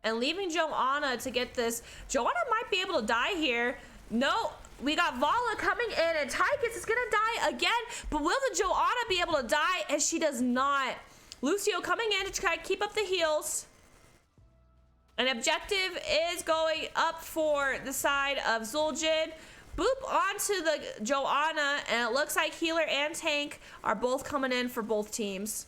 And leaving Joanna to get this. Joanna might be able to die here. No, we got Vala coming in, and Tychus is gonna die again. But will the Joanna be able to die? And she does not. Lucio coming in to try to keep up the heals. An objective is going up for the side of Zuljin. boop onto the Joanna, and it looks like healer and tank are both coming in for both teams.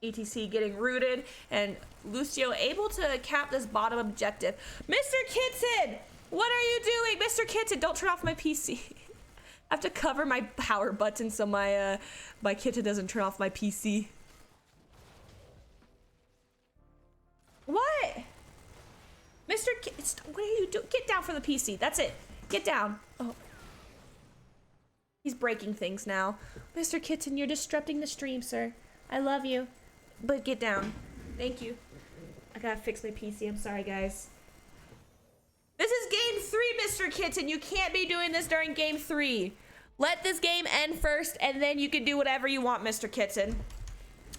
ETC getting rooted, and Lucio able to cap this bottom objective. Mr. Kitson, what are you doing? Mr. Kitson, don't turn off my PC. I have to cover my power button so my my kitten doesn't turn off my PC. What? Mr. What are you doing? Get down from the PC. That's it. Get down. Oh. He's breaking things now. Mr. Kitten, you're disrupting the stream, sir. I love you. But get down. Thank you. I gotta fix my PC. I'm sorry, guys. This is game 3, Mr. Kitten. You can't be doing this during game 3. Let this game end first, and then you can do whatever you want, Mr. Kitten.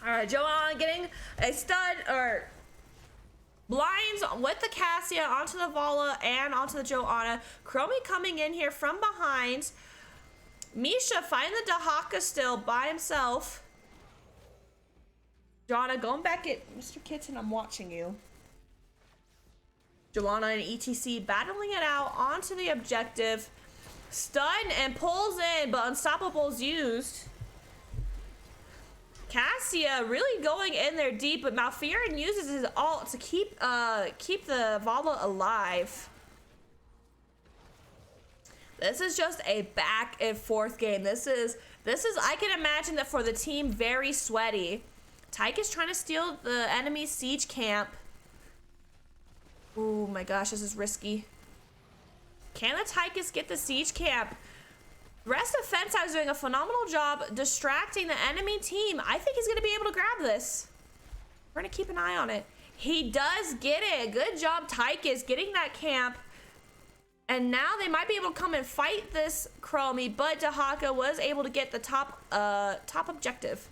All right, Joanna getting a stud or blinds with the Cassia onto the Vala and onto the Joanna. Chromie coming in here from behind. Misha finding the Dahaka still by himself. Joanna going back at Mr. Kitten, I'm watching you. Joanna and ETC battling it out onto the objective. Stun and pulls in, but Unstoppable's used. Cassia really going in there deep, but Malfurion uses his ult to keep the Vala alive. This is just a back and forth game. This is I can imagine that for the team very sweaty. Tyke is trying to steal the enemy siege camp. Oh my gosh, this is risky. Can the Tychus get the siege camp? The rest of Fensad is doing a phenomenal job distracting the enemy team. I think he's going to be able to grab this. We're going to keep an eye on it. He does get it. Good job, Tychus, getting that camp. And now they might be able to come and fight this Chromie, but Dahaka was able to get the top objective.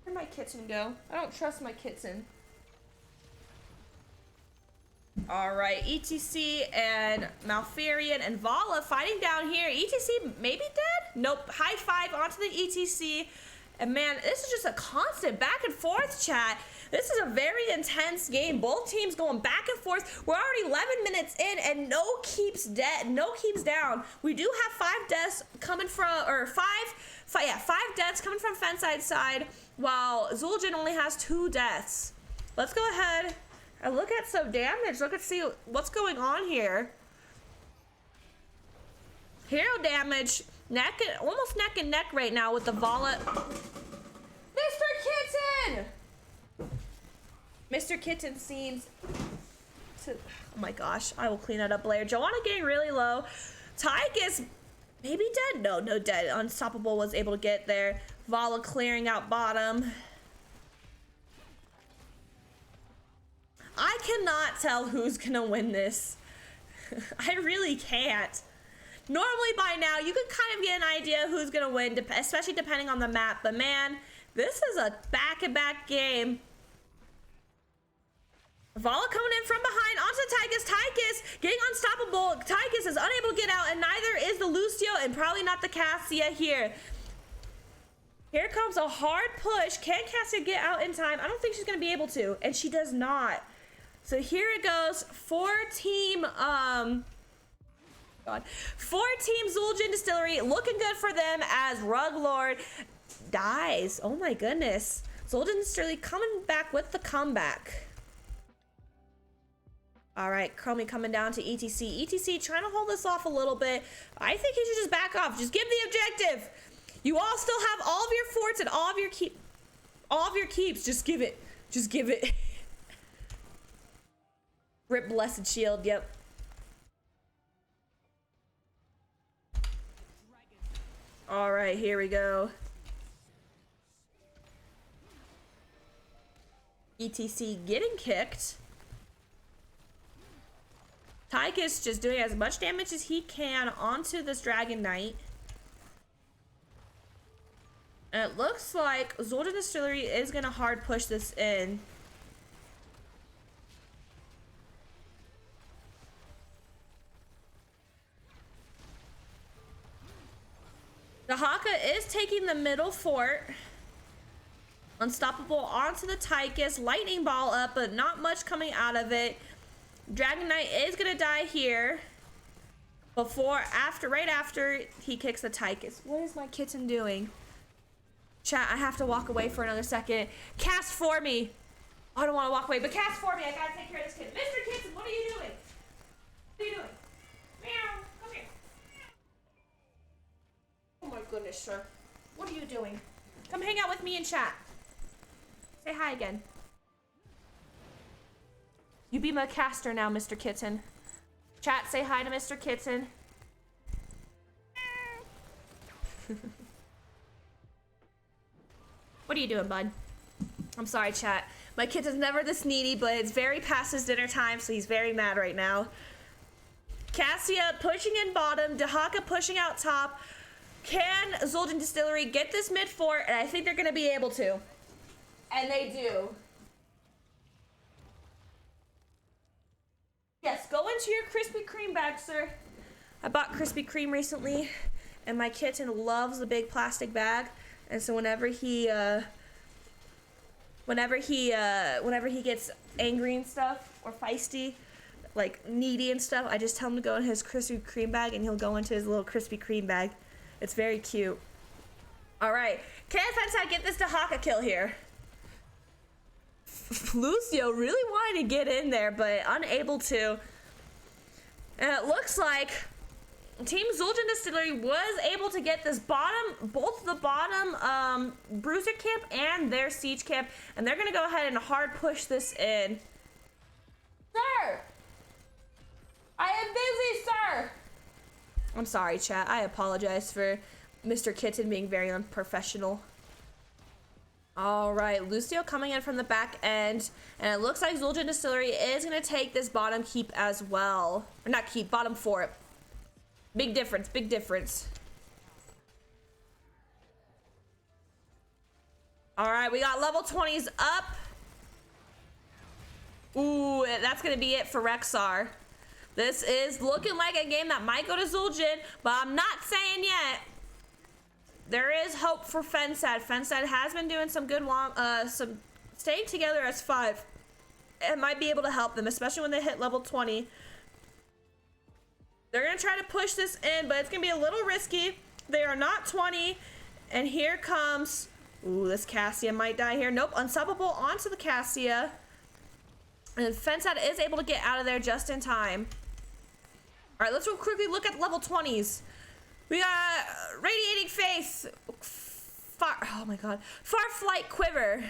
Where'd my kitten go? I don't trust my kitten. All right, ETC and Malfurion and Vala fighting down here. ETC maybe dead? Nope, high five onto the ETC. And man, this is just a constant back and forth, chat. This is a very intense game. Both teams going back and forth. We're already 11 minutes in and no keeps dead, no keeps down. We do have 5 deaths coming from, or five deaths coming from Fenside's side, while Zuljin only has 2 deaths. Let's go ahead and look at some damage. Look at see what's going on here. Hero damage, almost neck and neck right now with the Vala. Mr. Kitten! Mr. Kitten seems to, oh my gosh, I will clean that up later. Joanna getting really low. Tyke is maybe dead. No dead. Unstoppable was able to get there. Vala clearing out bottom. I cannot tell who's gonna win this. I really can't. Normally by now you could kind of get an idea who's gonna win, especially depending on the map, but man, this is a back-and-back game. Vala coming in from behind onto Tychus. Tychus getting unstoppable. Tychus is unable to get out, and neither is the Lucio, and probably not the Cassia here. Here comes a hard push. Can Cassia get out in time? I don't think she's gonna be able to, and she does not. So here it goes for team Xul Gin Distillery. Looking good for them as Rug Lord dies. Oh my goodness. Xul Gin Distillery coming back with the comeback. All right, Chromie coming down to ETC. ETC trying to hold this off a little bit. I think he should just back off. Just give the objective. You all still have all of your forts and all of your keeps. Just give it. Just give it. Rip Blessed Shield, yep. All right, here we go. ETC getting kicked. Tychus just doing as much damage as he can onto this Dragon Knight. And it looks like Xul Gin Distillery is gonna hard push this in. The Haka is taking the middle fort. Unstoppable onto the Tychus. Lightning ball up, but not much coming out of it. Dragon Knight is gonna die here. Right after he kicks the Tychus. What is my kitten doing? Chat, I have to walk away for another second. Cast for me. I don't want to walk away, but cast for me. I gotta take care of this kid. Mr. Kitten, what are you doing? What are you doing? Meow, come here. Oh my goodness, sir. What are you doing? Come hang out with me in chat. Say hi again. You be my caster now, Mr. Kitten. Chat, say hi to Mr. Kitten. What are you doing, bud? I'm sorry, chat. My kitten's never this needy, but it's very past his dinner time, so he's very mad right now. Cassia pushing in bottom, Dahaka pushing out top. Can Xul Gin Distillery get this mid fort? And I think they're gonna be able to. And they do. Yes, go into your Krispy Kreme bag, sir. I bought Krispy Kreme recently, and my kitten loves the big plastic bag. And so whenever he gets angry and stuff, or feisty, like needy and stuff, I just tell him to go in his Krispy Kreme bag, and he'll go into his little Krispy Kreme bag. It's very cute. All right, can Fensad get this Dahaka kill here? Lucio really wanted to get in there, but unable to. And it looks like Team Xul Gin Distillery was able to get this both the bottom bruiser camp and their siege camp, and they're gonna go ahead and hard push this in. Sir! I am busy, sir! I'm sorry, chat. I apologize for Mr. Kitten being very unprofessional. All right, Lucio coming in from the back end, and it looks like Xul Gin Distillery is gonna take this bottom keep as well. Or not keep, bottom fort. Big difference, big difference. All right, we got level 20s up. Ooh, that's gonna be it for Rexar. This is looking like a game that might go to Zuljin, but I'm not saying yet. There is hope for Fensad. Fensad has been doing some good some staying together as 5. It might be able to help them, especially when they hit level 20. They're gonna try to push this in, but it's gonna be a little risky. They are not 20, and here comes, ooh, this Cassia might die here. Nope, unstoppable onto the Cassia. And Fensad is able to get out of there just in time. All right, let's real quickly look at level 20s. We got Radiating Faith, oh my god, Far Flight Quiver,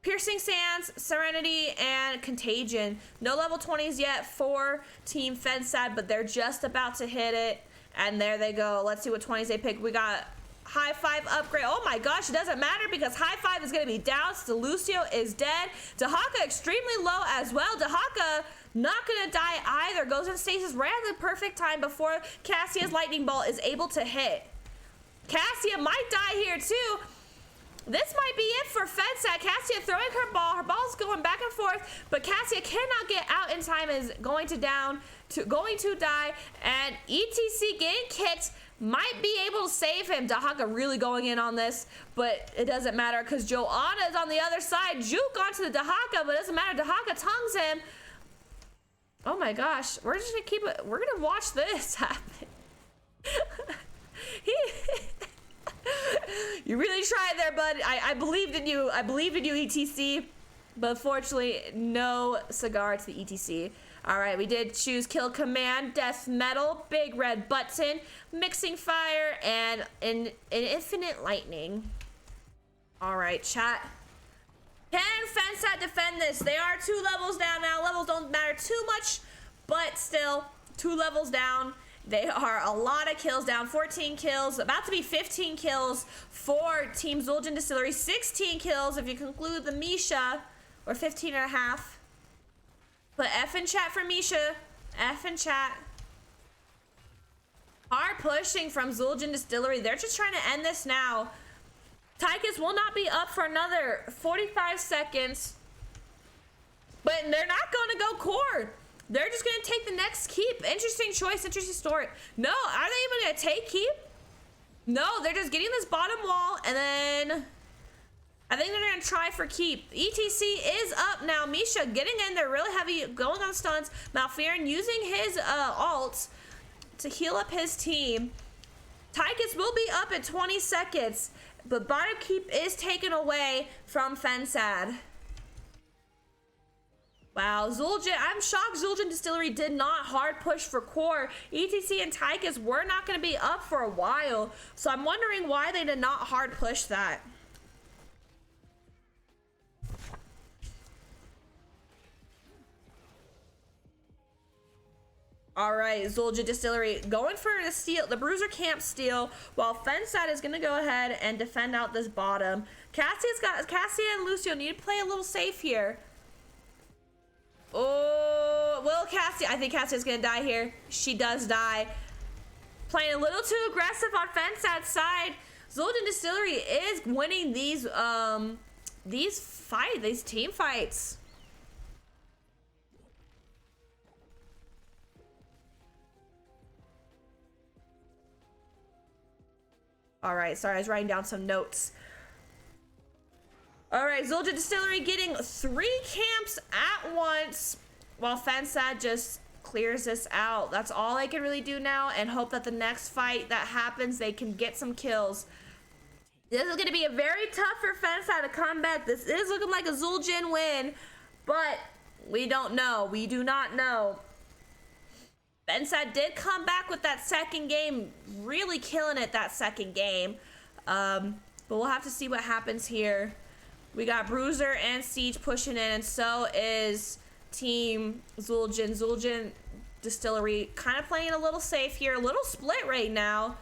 Piercing Sands, Serenity, and Contagion. No level 20s yet for Team Fensad, but they're just about to hit it. And there they go. Let's see what 20s they pick. We got High Five upgrade. Oh my gosh, it doesn't matter because High Five is going to be down. So Lucio is dead. Dahaka extremely low as well. Dahaka not going to die either. Goes in stasis right at the perfect time before Cassia's lightning bolt is able to hit. Cassia might die here too. This might be it for Fensad. Cassia throwing her ball. Her ball's going back and forth, but Cassia cannot get out in time, is going to die, and ETC getting kicked might be able to save him. Dahaka really going in on this, but it doesn't matter because Joanna is on the other side. Juke onto the Dahaka, but it doesn't matter. Dahaka tongues him. Oh my gosh, we're just gonna keep it. We're gonna watch this happen. You really tried there, bud. I believed in you. I believed in you, ETC. But unfortunately, no cigar to the ETC. All right, we did choose Kill Command, Death Metal, Big Red Button, Mixing Fire, and an Infinite Lightning. All right, chat. Can Fensad defend this? They are 2 levels down now. Levels don't matter too much, but still, 2 levels down. They are a lot of kills down. 14 kills, about to be 15 kills for Team Xul Gin Distillery. 16 kills if you conclude the Misha, or 15 and a half. Put F in chat for Misha. F in chat. Hard pushing from Xul Gin Distillery. They're just trying to end this now. Tychus will not be up for another 45 seconds. But they're not going to go core. They're just going to take the next keep. Interesting choice, interesting story. No, are they even going to take keep? No, they're just getting this bottom wall, and then I think they're gonna try for keep. ETC is up now. Misha getting in there really heavy, going on stunts. Malfearin using his ult to heal up his team. Tychus will be up in 20 seconds, but bottom keep is taken away from Fensad. Wow, Zuljin, I'm shocked Xul Gin Distillery did not hard push for core. ETC and Tychus were not going to be up for a while, so I'm wondering why they did not hard push that. All right, Xul Gin Distillery going for the steal, the Bruiser camp steal, while Fensad is going to go ahead and defend out this bottom. Cassia and Lucio need to play a little safe here. Oh, well, Cassia, I think Cassia's gonna die here. She does die. Playing a little too aggressive on Fensad's side. Xul Gin Distillery is winning these team fights. All right, sorry, I was writing down some notes. All right, Xul Gin Distillery getting 3 camps at once while Fensad just clears this out. That's all I can really do now and hope that the next fight that happens, they can get some kills. This is going to be a very tough for Fensad to come back. This is looking like a Zuljin win, but we don't know. We do not know. Fensad did come back with that second game, really killing it that second game. But we'll have to see what happens here. We got Bruiser and Siege pushing in, and so is Team Zuljin. Xul Gin Distillery kind of playing a little safe here, a little split right now.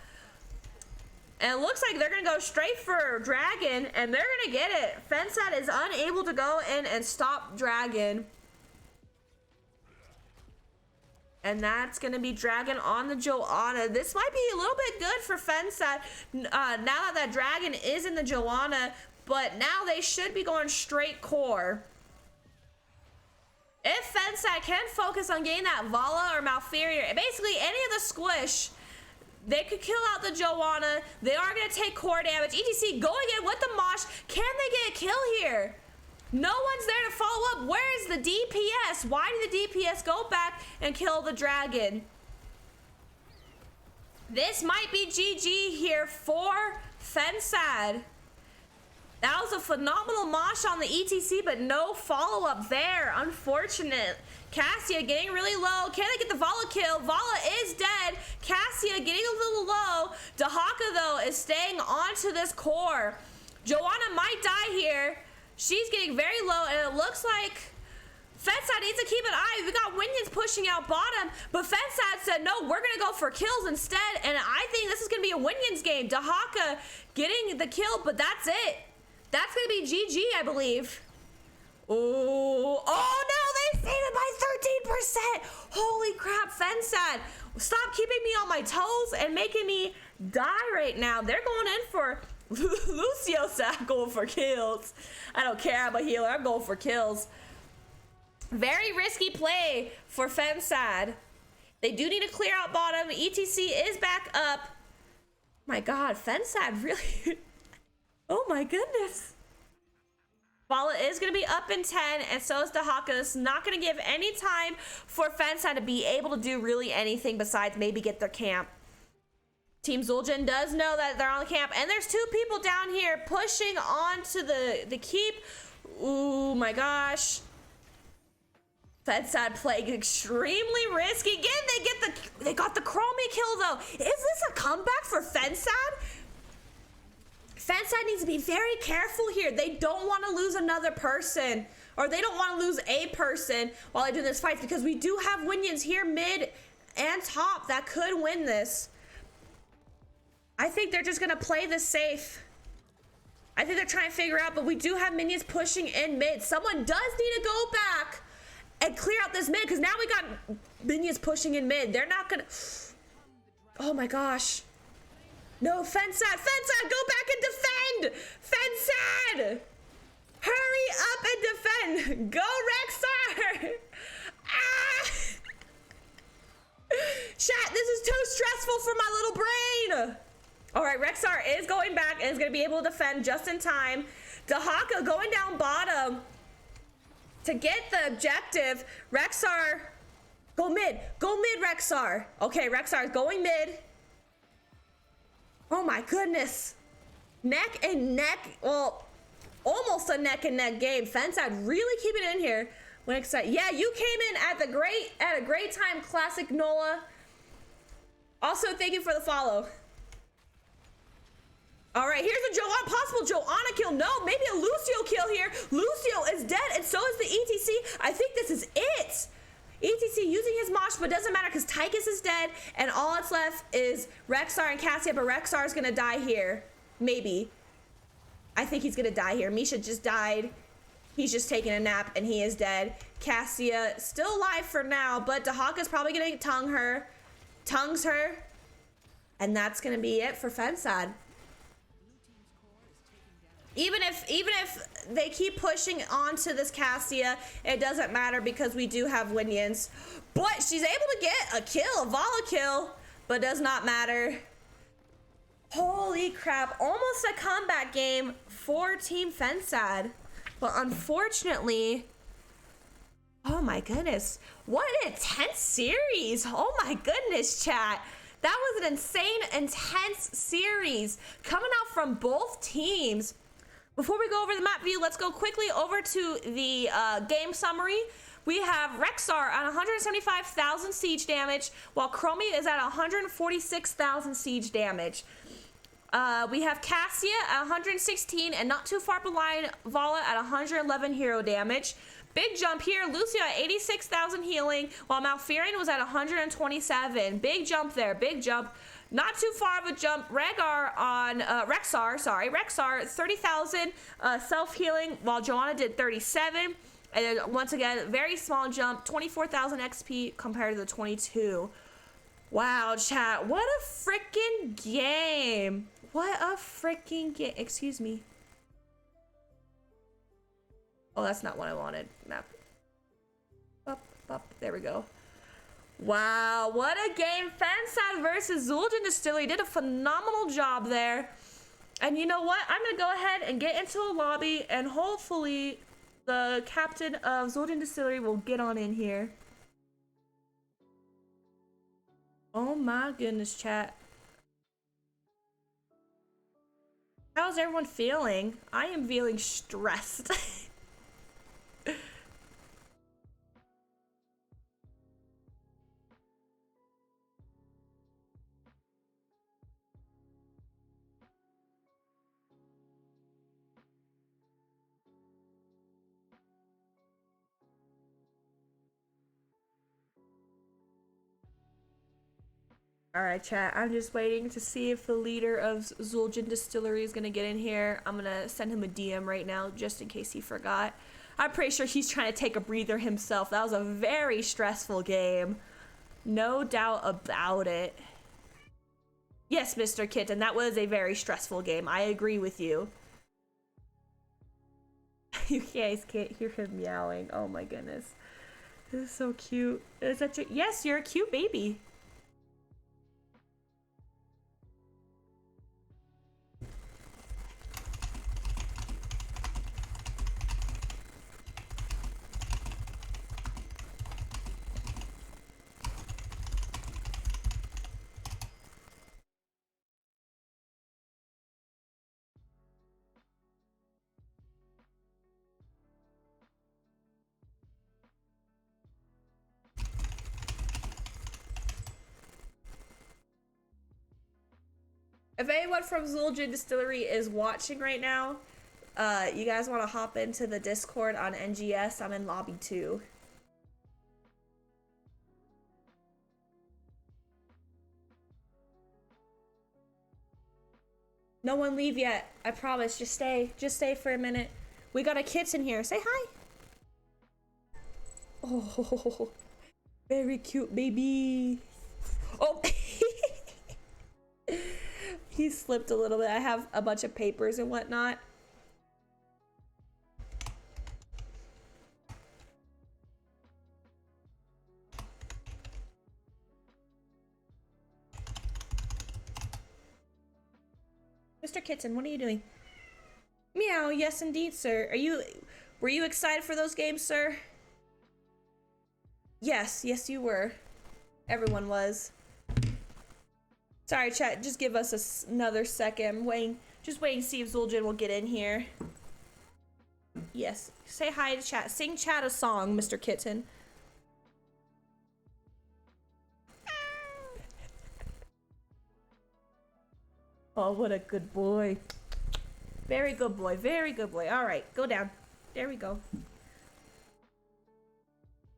And it looks like they're going to go straight for Dragon, and they're going to get it. Fensad is unable to go in and stop Dragon. And that's going to be Dragon on the Joanna. This might be a little bit good for Fensad now that Dragon is in the Joanna. But now they should be going straight core. If Fensad can focus on getting that Vala or Malfear, basically any of the squish, they could kill out the Joanna. They are going to take core damage. ETC going in with the Mosh. Can they get a kill here? No one's there to follow up. Where is the DPS? Why did the DPS go back and kill the Dragon? This might be GG here for Fensad. That was a phenomenal mosh on the ETC, but no follow-up there. Unfortunate. Cassia getting really low. Can they get the Vala kill? Vala is dead. Cassia getting a little low. Dahaka, though, is staying onto this core. Joanna might die here. She's getting very low, and it looks like Fensad needs to keep an eye. We got Winions pushing out bottom, but Fensad said, no, we're going to go for kills instead, and I think this is going to be a Winions game. Dahaka getting the kill, but that's it. That's going to be GG, I believe. Oh no, they saved it by 13%. Holy crap, Fensad. Stop keeping me on my toes and making me die right now. They're going in for Lucio said going for kills. I don't care, I'm a healer. I'm going for kills. Very risky play for Fensad. They do need to clear out bottom. ETC is back up. My God, Fensad really... Oh my goodness. Vala is going to be up in 10, and so is Dahaka. It's not going to give any time for Fensad to be able to do really anything besides maybe get their camp. Team Zuljin does know that they're on the camp, and there's 2 people down here pushing onto the keep. Oh my gosh. Fensad playing extremely risky. Again, they got the Chromie kill though. Is this a comeback for Fensad? Fensad needs to be very careful here. They don't want to lose another person, or they don't want to lose a person while they do this fight, because we do have Winions here mid and top that could win this. I think they're just going to play this safe. I think they're trying to figure out, but we do have minions pushing in mid. Someone does need to go back and clear out this mid, because now we got minions pushing in mid. They're not going to... Oh my gosh. No, Fensad, go back and defend! Fensad! Hurry up and defend! Go, Rexar! Ah! Chat, this is too stressful for my little brain! All right, Rexar is going back and is going to be able to defend just in time. Dahaka going down bottom to get the objective. Rexar, go mid, Rexar. Okay, Rexar is going mid. Oh my goodness. Neck and neck, well, almost a neck and neck game. Fensad really keep it in here. When excited, yeah, you came in at a great time, Classic Nola. Also, thank you for the follow. All right, here's a possible Joanna kill. No, maybe a Lucio kill here. Lucio is dead, and so is the ETC. I think this is it. ETC using his mosh, but doesn't matter because Tychus is dead, and all that's left is Rexar and Cassia, but Rexar is gonna die here. Maybe. I think he's gonna die here. Misha just died. He's just taking a nap, and he is dead. Cassia still alive for now, but Dahaka's probably gonna tongues her, and that's gonna be it for Fensad. Even if they keep pushing onto this Cassia, it doesn't matter because we do have Winions. But she's able to get a kill, a Vala kill, but does not matter. Holy crap, almost a comeback game for Team Fensad. But unfortunately, oh my goodness, what an intense series. Oh my goodness, chat. That was an insane, intense series coming out from both teams. Before we go over the map view, let's go quickly over to the game summary. We have Rexar at 175,000 siege damage, while Chromie is at 146,000 siege damage. We have Cassia at 116 and not too far behind Vala at 111 hero damage. Big jump here, Lucio at 86,000 healing, while Malfurion was at 127. Big jump there, big jump. Not too far of a jump. Rexar, 30,000 self-healing, while Joanna did 37. And then once again, very small jump, 24,000 XP compared to the 22. Wow, chat, what a freaking game. What a freaking game. Excuse me. Oh, that's not what I wanted. Map. Up, there we go. Wow, what a game. Fensad versus Xul Gin Distillery did a phenomenal job there. And you know what? I'm going to go ahead and get into a lobby, and hopefully the captain of Xul Gin Distillery will get on in here. Oh my goodness, chat. How's everyone feeling? I am feeling stressed. Alright, chat, I'm just waiting to see if the leader of Xul Gin Distillery is gonna get in here. I'm gonna send him a DM right now, just in case he forgot. I'm pretty sure he's trying to take a breather himself. That was a very stressful game. No doubt about it. Yes, Mr. Kitten, that was a very stressful game. I agree with you. You guys can't hear him meowing. Oh my goodness. This is so cute. It's such a... Yes, you're a cute baby. If anyone from Xul Gin Distillery is watching right now, you guys want to hop into the Discord on NGS, I'm in lobby 2. No one leave yet. I promise. Just stay. Just stay for a minute. We got a kitten here. Say hi. Oh, very cute baby. Oh. He slipped a little bit. I have a bunch of papers and whatnot. Mr. Kitten, what are you doing? Meow. now. Yes, indeed, sir. Were you excited for those games, sir? Yes, you were. Everyone was. Sorry, chat. Just give us another second. Just waiting to see if Zuljin will get in here. Yes. Say hi to chat. Sing chat a song, Mr. Kitten. Oh, what a good boy. Very good boy. Very good boy. All right, go down. There we go.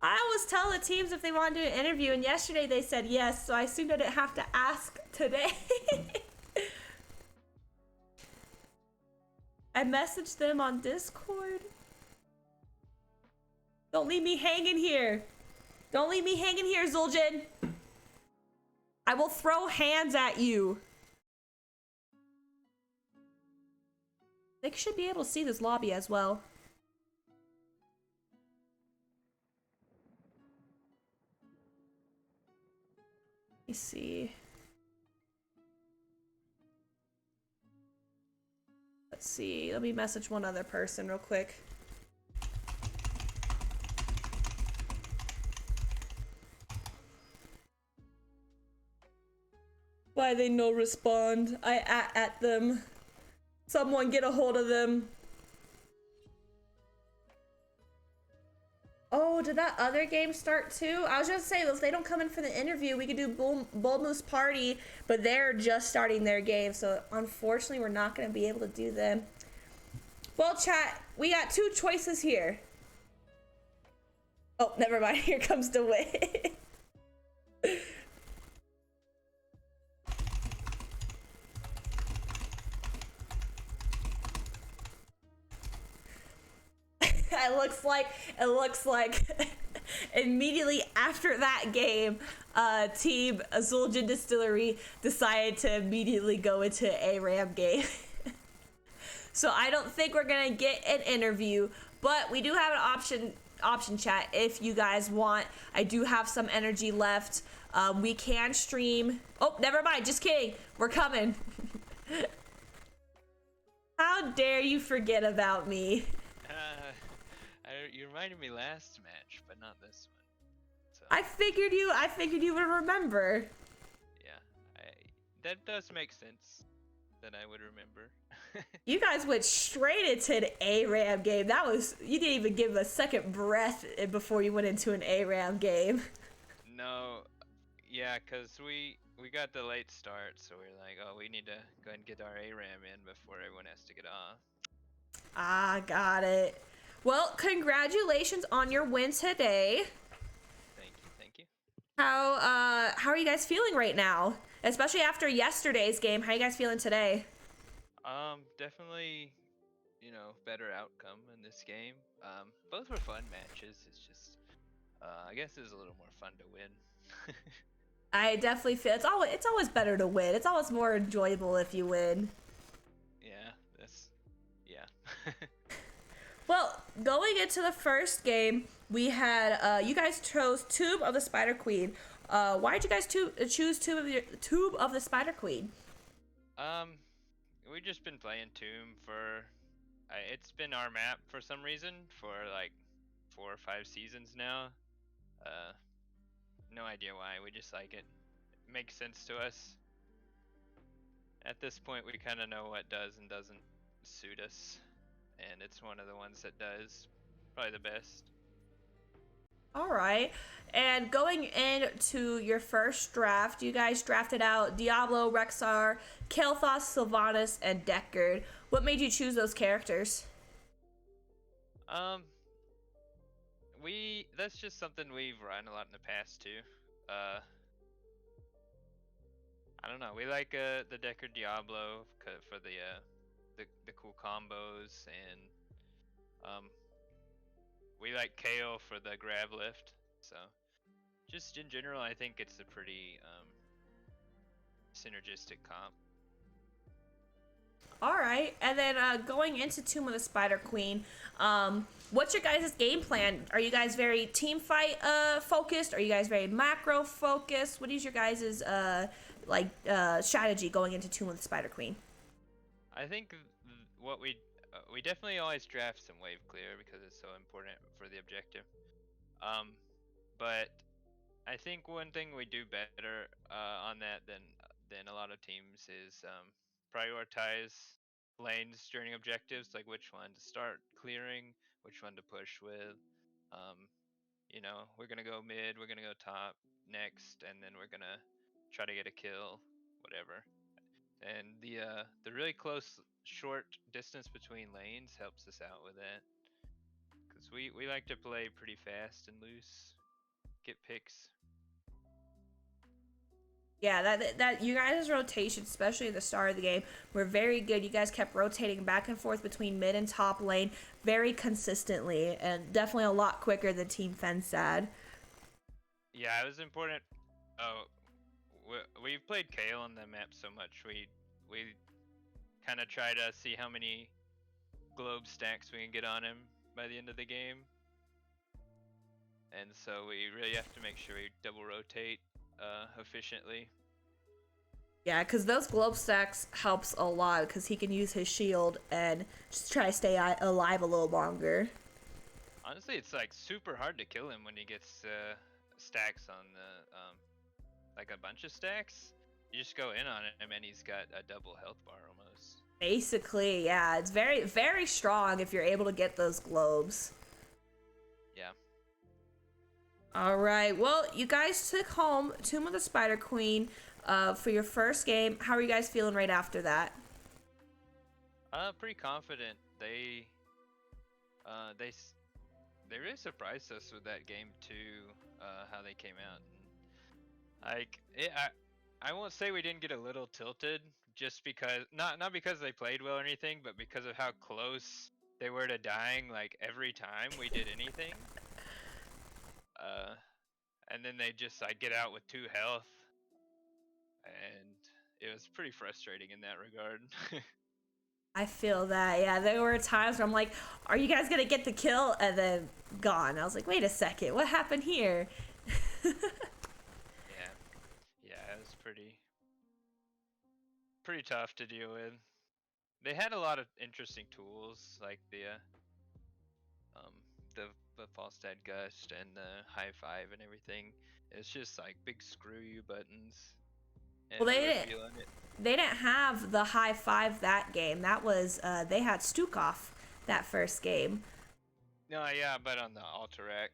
I always tell the teams if they want to do an interview, and yesterday they said yes, so I assumed I didn't have to ask today. I messaged them on Discord. Don't leave me hanging here. Don't leave me hanging here, Zuljin. I will throw hands at you. They should be able to see this lobby as well. Let me see. Let's see. Let me message one other person real quick. Why they no respond? I at them. Someone get a hold of them. Oh, did that other game start too? I was just saying, if they don't come in for the interview, we could do Bull Moose Party, but they're just starting their game, so unfortunately we're not going to be able to do them. Well, chat, we got two choices here. Oh, never mind. Here comes the way. It looks like immediately after that game, team Xul Gin Distillery decided to immediately go into ARAM game. So I don't think we're gonna get an interview, but we do have an option chat if you guys want. I do have some energy left. We can stream. Oh, never mind. Just kidding. We're coming. How dare you forget about me? You reminded me last match, but not this one. So. I figured you would remember. Yeah, that does make sense that I would remember. You guys went straight into an ARAM game. You didn't even give a second breath before you went into an ARAM game. No, yeah, cause we got the late start, so we're like, oh, we need to go ahead and get our ARAM in before everyone has to get off. Ah, got it. Well, congratulations on your win today. Thank you. How are you guys feeling right now? Especially after yesterday's game, how are you guys feeling today? Definitely, better outcome in this game. Both were fun matches. It's just, I guess it's a little more fun to win. I definitely feel it's always better to win. It's always more enjoyable if you win. Yeah. Well, going into the first game, we had you guys chose Tube of the Spider Queen. Why did you guys choose Tube of the Spider Queen? We've just been playing Tomb for. It's been our map for some reason for like 4 or 5 seasons now. No idea why. We just like it. It makes sense to us. At this point, we kind of know what does and doesn't suit us. And it's one of the ones that does. Probably the best. All right. And going into your first draft, you guys drafted out Diablo, Rexar, Kael'thas, Sylvanas, and Deckard. What made you choose those characters? That's just something we've run a lot in the past too. I don't know. We like the Deckard Diablo for the cool combos, and we like Kale for the grab lift. So just in general, I think it's a pretty synergistic comp. All right, and then going into Tomb of the Spider Queen, what's your guys' game plan? Are you guys very team fight focused? Are you guys very macro focused? What is your guys' strategy going into Tomb of the Spider Queen? I think what we definitely always draft some wave clear because it's so important for the objective. But I think one thing we do better on that than a lot of teams is prioritize lanes during objectives, like which one to start clearing, which one to push with. Um, we're gonna go mid, we're gonna go top next, and then we're gonna try to get a kill, whatever. And the really close short distance between lanes helps us out with that, because we like to play pretty fast and loose, get picks. Yeah, that you guys' rotation, especially at the start of the game, were very good. You guys kept rotating back and forth between mid and top lane very consistently, and definitely a lot quicker than Team Fensad. Yeah, it was important. Oh, we've played Kale on the map so much. We kind of try to see how many globe stacks we can get on him by the end of the game, and so we really have to make sure we double rotate efficiently. Yeah, because those globe stacks helps a lot because he can use his shield and just try to stay alive a little longer. Honestly, it's like super hard to kill him when he gets stacks on the like a bunch of stacks. You just go in on him and he's got a double health bar almost. Basically, yeah, it's very, very strong if you're able to get those globes. Yeah. All right, well, you guys took home Tomb of the Spider Queen for your first game. How are you guys feeling right after that? Pretty confident. They they really surprised us with that game too. How they came out. And, like I won't say we didn't get a little tilted just because not because they played well or anything, but because of how close they were to dying like every time we did anything. Uh, and then they just like get out with 2 health, and it was pretty frustrating in that regard. I feel that, yeah. There were times where I'm like, are you guys gonna get the kill? And then gone. I was like, wait a second, what happened here? Yeah, yeah, it was pretty tough to deal with. They had a lot of interesting tools like um the the false dead gust and the high five and everything. It's just like big screw you buttons, Well, and we were feeling it. they didn't have the high five that game. That was they had Stukov that first game. No, yeah, but on the Alterac.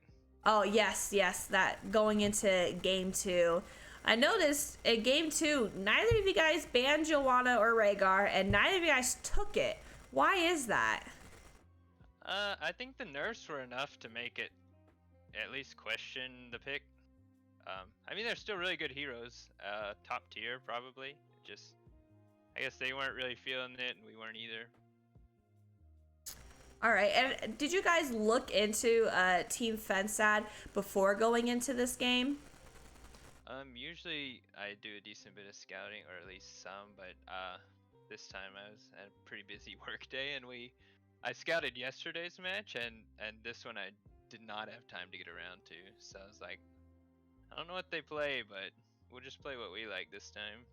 Oh yes, yes, that going into game two. I noticed in game two, neither of you guys banned Joanna or Rhaegar, and neither of you guys took it. Why is that? I think the nerfs were enough to make it at least question the pick. I mean, they're still really good heroes. Top tier, probably. Just, I guess they weren't really feeling it, and we weren't either. All right, and did you guys look into Team Fensad before going into this game? Usually I do a decent bit of scouting, or at least some, but this time I was at a pretty busy work day, and I scouted yesterday's match, and this one I did not have time to get around to. So I was like, I don't know what they play, but we'll just play what we like this time.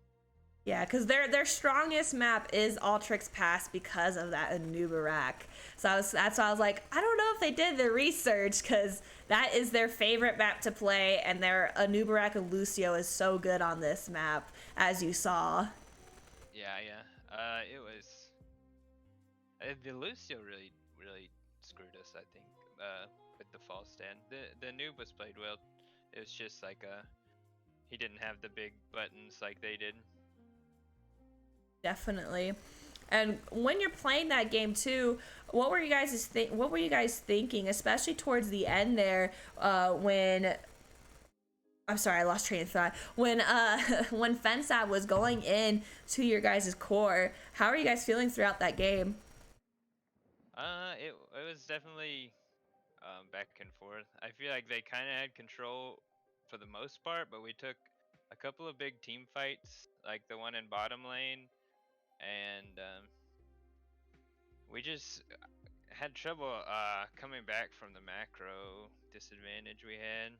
Yeah, because their strongest map is Altrix Pass because of that Anubarak. So that's why I was like, I don't know if they did the research because that is their favorite map to play, and their Anubarak and Lucio is so good on this map, as you saw. Yeah, yeah. It was the Lucio really screwed us. I think with the false stand. The noob was played well. It was just like he didn't have the big buttons like they did. Definitely. And when you're playing that game too, what were you guys thinking, especially towards the end there, when I'm sorry, I lost train of thought. When when Fensad was going in to your guys' core, how are you guys feeling throughout that game? It was definitely back and forth. I feel like they kind of had control for the most part, but we took a couple of big team fights, like the one in bottom lane, and we just had trouble coming back from the macro disadvantage we had.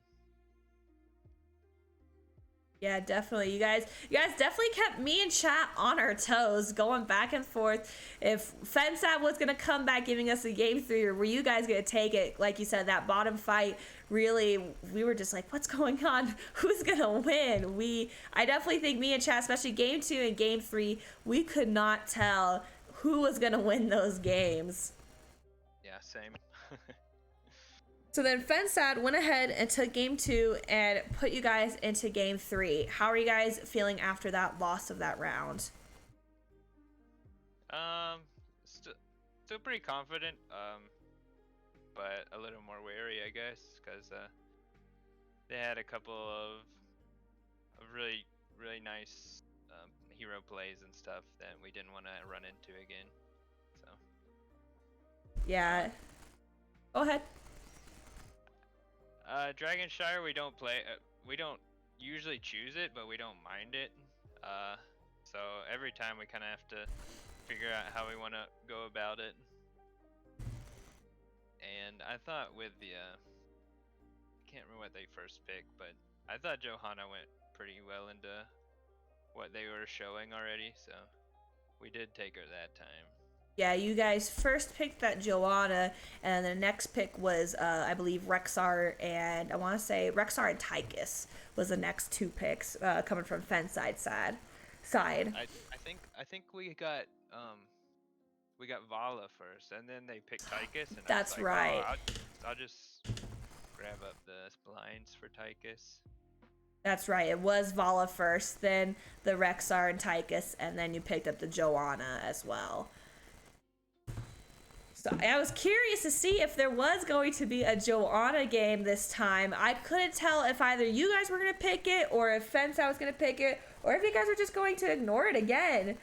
Yeah, definitely. You guys definitely kept me and chat on our toes, going back and forth. If Fensad was gonna come back giving us a game three, or were you guys gonna take it? Like you said, that bottom fight really, we were just like, what's going on? Who's gonna win? I definitely think me and chat, especially game two and game three, we could not tell who was gonna win those games. Yeah, same. So then Fensad went ahead and took game two and put you guys into game three. How are you guys feeling after that loss of that round? um, still pretty confident. But a little more wary, I guess, because they had a couple of really nice hero plays and stuff that we didn't want to run into again. So Yeah. Go ahead. Dragonshire, we don't play. We don't usually choose it, but we don't mind it. So every time we kind of have to figure out how we want to go about it. And I thought with the I can't remember what they first picked, but I thought Johanna went pretty well into what they were showing already, so we did take her that time. Yeah, you guys first picked that Joanna, and the next pick was, I believe, Rexar, and I want to say Rexar and Tychus was the next two picks coming from Fenside side. I think we got Vala first, and then they picked Tychus, and I was That's like, right. oh, I'll just grab up the blinds for Tychus. That's right. It was Vala first, then the Rexar and Tychus, and then you picked up the Joanna as well. So I was curious to see if there was going to be a Joanna game this time. I couldn't tell if either you guys were going to pick it or if Fensad was going to pick it or if you guys were just going to ignore it again.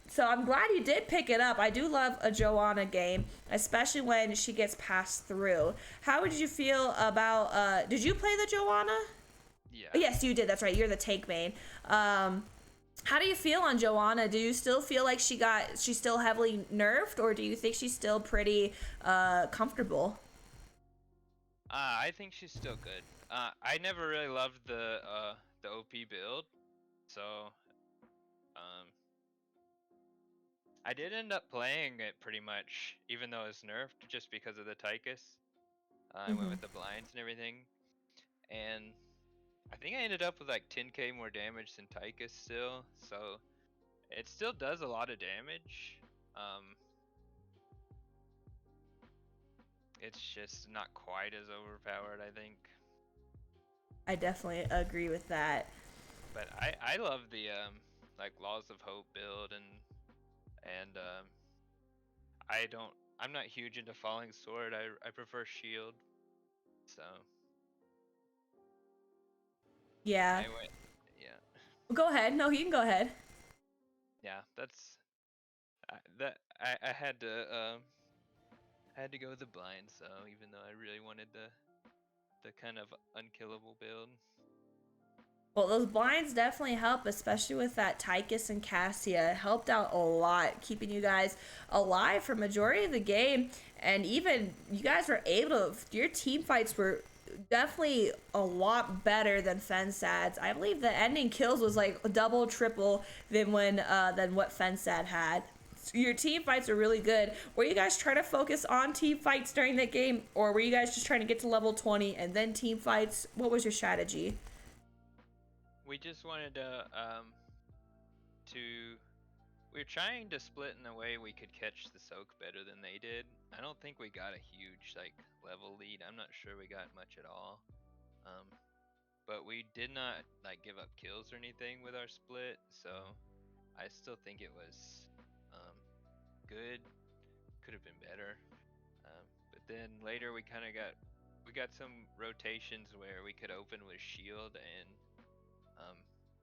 So I'm glad you did pick it up. I do love a Joanna game, especially when she gets passed through. How did you feel about, did you play the Joanna? Yeah. Yes, you did. That's right. You're the take main. How do you feel on Joanna? Do you still feel like she's still heavily nerfed, or do you think she's still pretty comfortable? I think she's still good. I never really loved the OP build, so um, I did end up playing it pretty much, even though it's nerfed, just because of the Tychus. I went with the blinds and everything, and I think I ended up with like 10k more damage than Tychus still, so it still does a lot of damage. It's just not quite as overpowered, I think. I definitely agree with that. But I love the like Laws of Hope build, and I'm not huge into Falling Sword. I prefer Shield. So Yeah. anyway, yeah. Go ahead. No, you can go ahead. Yeah, that's I had to go with the blind, so even though I really wanted the kind of unkillable build. Well, those blinds definitely help, especially with that Tychus and Cassia. It helped out a lot, keeping you guys alive for majority of the game. And even you guys were able to, your team fights were definitely a lot better than Fensad's. I believe the ending kills was like double, triple than what Fensad had. Your team fights are really good. Were you guys trying to focus on team fights during that game, or were you guys just trying to get to level 20 and then team fights? What was your strategy? We just wanted to we were trying to split in a way we could catch the soak better than they did. I don't think we got a huge like level lead. I'm not sure we got much at all. But we did not like give up kills or anything with our split, so I still think it was good. Could have been better. But then later we kind of got some rotations where we could open with shield and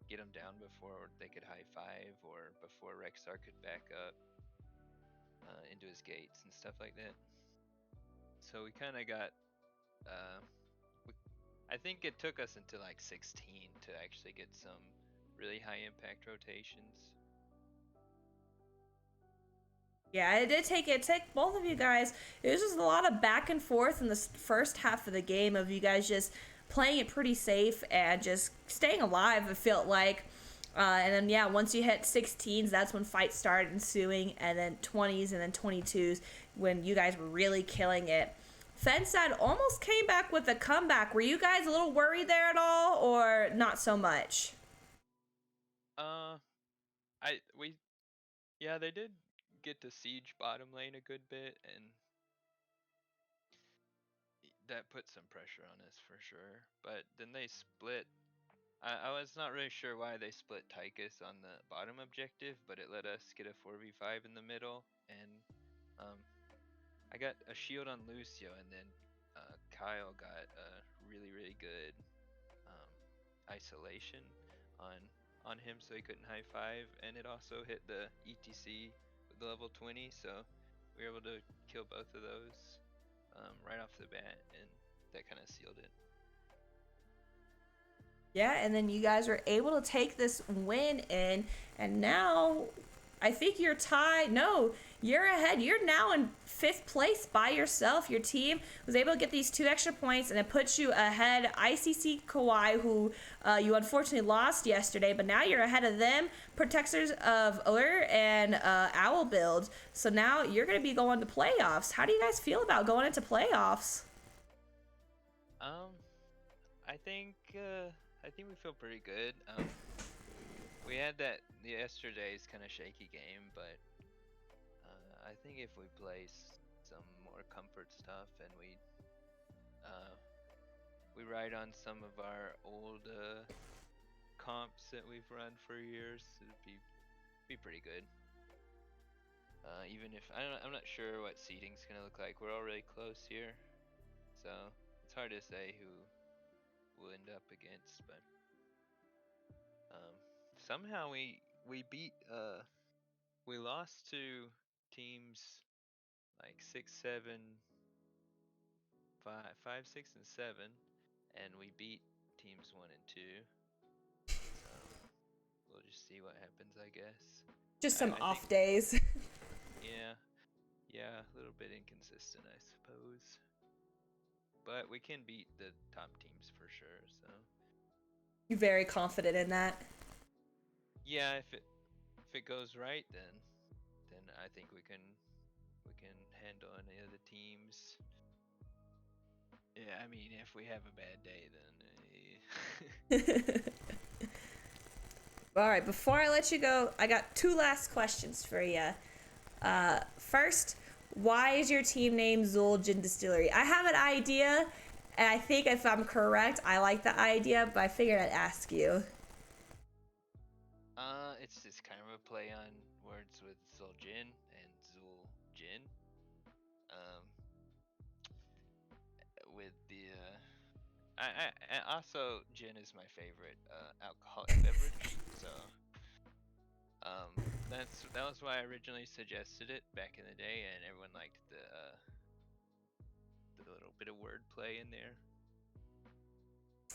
get them down before they could high five or before Rexar could back up into his gates and stuff like that. So we kind of got. I think it took us until like 16 to actually get some really high impact rotations. Yeah, it took both of you guys. It was just a lot of back and forth in the first half of the game of you guys just playing it pretty safe and just staying alive, it felt like. And then, yeah, once you hit 16s, that's when fights started ensuing, and then 20s and then 22s when you guys were really killing it. Fensad almost came back with a comeback. Were you guys a little worried there at all, or not so much? Uh, yeah, they did get to siege bottom lane a good bit, and that put some pressure on us for sure. But then they split. I was not really sure why they split Tychus on the bottom objective, but it let us get a 4v5 in the middle, and um, I got a shield on Lucio, and then Kyle got a really good um, isolation on him, so he couldn't high five, and it also hit the ETC with the level 20, so we were able to kill both of those right off the bat, and that kind of sealed it. Yeah, and then you guys were able to take this win in, and now I think you're tied. No, you're ahead. You're now in 5th place by yourself. Your team was able to get these 2 extra points, and it puts you ahead ICC Kawhi, who you unfortunately lost yesterday, but now you're ahead of them, Protectors of Ur and Owl Build. So now you're going to be going to playoffs. How do you guys feel about going into playoffs? I think we feel pretty good. We had that yesterday's kind of shaky game, but I think if we play some more comfort stuff and we ride on some of our old comps that we've run for years, it'd be pretty good. Even if I'm not sure what seeding's gonna look like. We're all really close here, so it's hard to say who we'll end up against, but somehow we beat we lost to teams like 6, 7, 5, 6, and 7, and we beat teams 1 and 2. So we'll just see what happens, I guess. Just some I off think, days. yeah, a little bit inconsistent, I suppose. But we can beat the top teams for sure. So You're very confident in that. yeah, if it goes right, then I think we can handle any of the teams. Yeah, I mean, if we have a bad day, then. All right, before I let you go, I got 2 last questions for you. First, why is your team named Xul Gin Distillery? I have an idea, and I think if I'm correct, I like the idea, but I figured I'd ask you. It's just kind of a play on words with Zuljin and Zuljin. Um, with the I also gin is my favorite alcoholic beverage, so that was why I originally suggested it back in the day, and everyone liked the little bit of wordplay in there.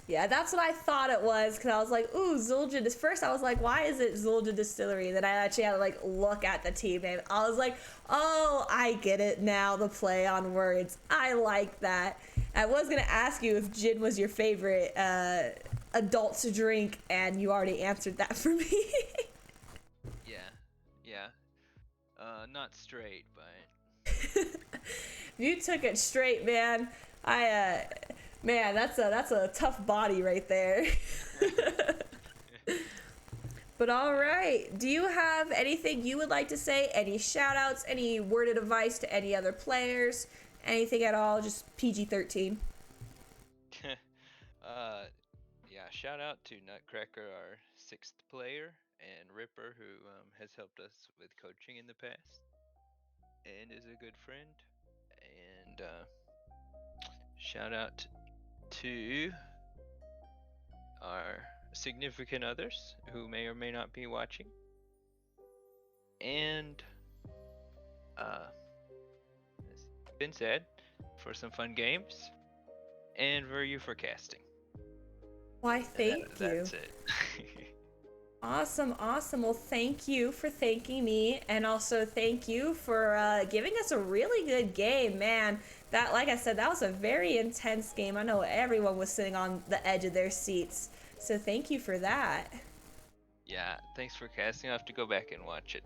Yeah, that's what I thought it was, because I was like, ooh, Zuljin. At first, I was like, why is it Xul Gin Distillery? And then I actually had to, like, look at the team name. I was like, oh, I get it now, the play on words. I like that. I was going to ask you if gin was your favorite adult to drink, and you already answered that for me. Yeah. Not straight, but... You took it straight, man. Man, that's a tough body right there. But all right, do you have anything you would like to say? Any shout outs, any word of advice to any other players? Anything at all? Just PG-13. Yeah, shout out to Nutcracker, our 6th player, and Ripper, who has helped us with coaching in the past and is a good friend. And shout out to our significant others who may or may not be watching. And as been said, for some fun games, and for you for casting. Why, thank you. That's it. Awesome, awesome. Well, thank you for thanking me, and also thank you for giving us a really good game, man. That, like I said, that was a very intense game. I know everyone was sitting on the edge of their seats, so thank you for that. Yeah, thanks for casting. I'll have to go back and watch it.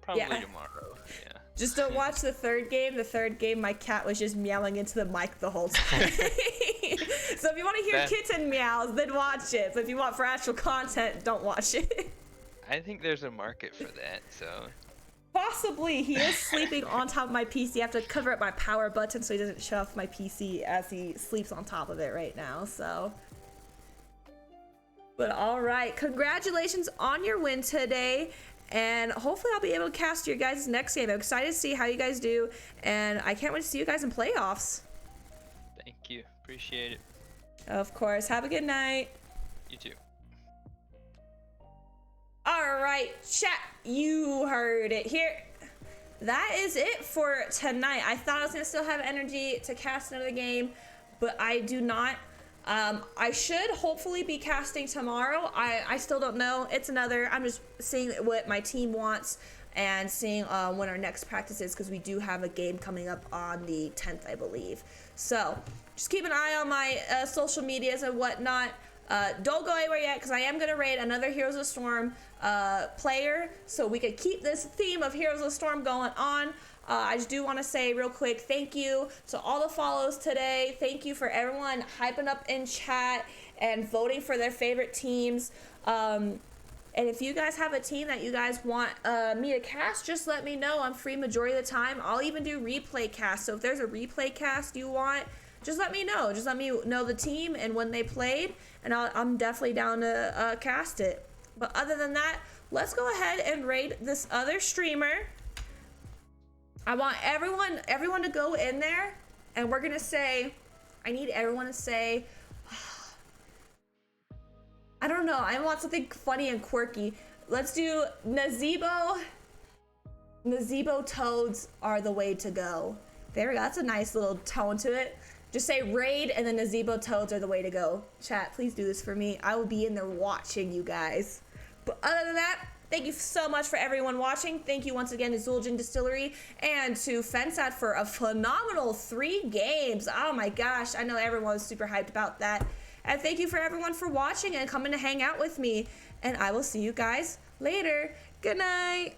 Probably Yeah. tomorrow. Yeah. Just don't watch the third game. The third game, my cat was just meowing into the mic the whole time. So if you want to hear kitten meows, then watch it. But if you want for actual content, don't watch it. I think there's a market for that, so. Possibly. He is sleeping on top of my PC. I have to cover up my power button so he doesn't shut off my PC as he sleeps on top of it right now, so. But all right, congratulations on your win today. And hopefully I'll be able to cast your guys' next game. I'm excited to see how you guys do, and I can't wait to see you guys in playoffs. Thank you. Appreciate it. Of course. Have a good night. You too. All right, chat. You heard it here. That is it for tonight. I thought I was going to still have energy to cast another game, but I do not. I should hopefully be casting tomorrow. I still don't know. I'm just seeing what my team wants and seeing when our next practice is, because we do have a game coming up on the 10th, I believe. So just keep an eye on my social medias and whatnot. Don't go anywhere yet, because I am going to raid another Heroes of Storm player, so we could keep this theme of Heroes of Storm going on. I just do want to say real quick, thank you to all the follows today. Thank you for everyone hyping up in chat and voting for their favorite teams. And if you guys have a team that you guys want me to cast, just let me know. I'm free majority of the time. I'll even do replay cast. So if there's a replay cast you want, just let me know. Just let me know the team and when they played, and I'm definitely down to cast it. But other than that, let's go ahead and raid this other streamer. I want everyone to go in there, and we're gonna say, I need everyone to say, I don't know, I want something funny and quirky. Let's do Nazebo toads are the way to go. There we go, that's a nice little tone to it. Just say raid and then Nazebo toads are the way to go. Chat, please do this for me. I will be in there watching you guys. But other than that, thank you so much for everyone watching. Thank you once again to Xul Gin Distillery and to Fensad for a phenomenal 3 games. Oh my gosh, I know everyone was super hyped about that. And thank you for everyone for watching and coming to hang out with me. And I will see you guys later. Good night.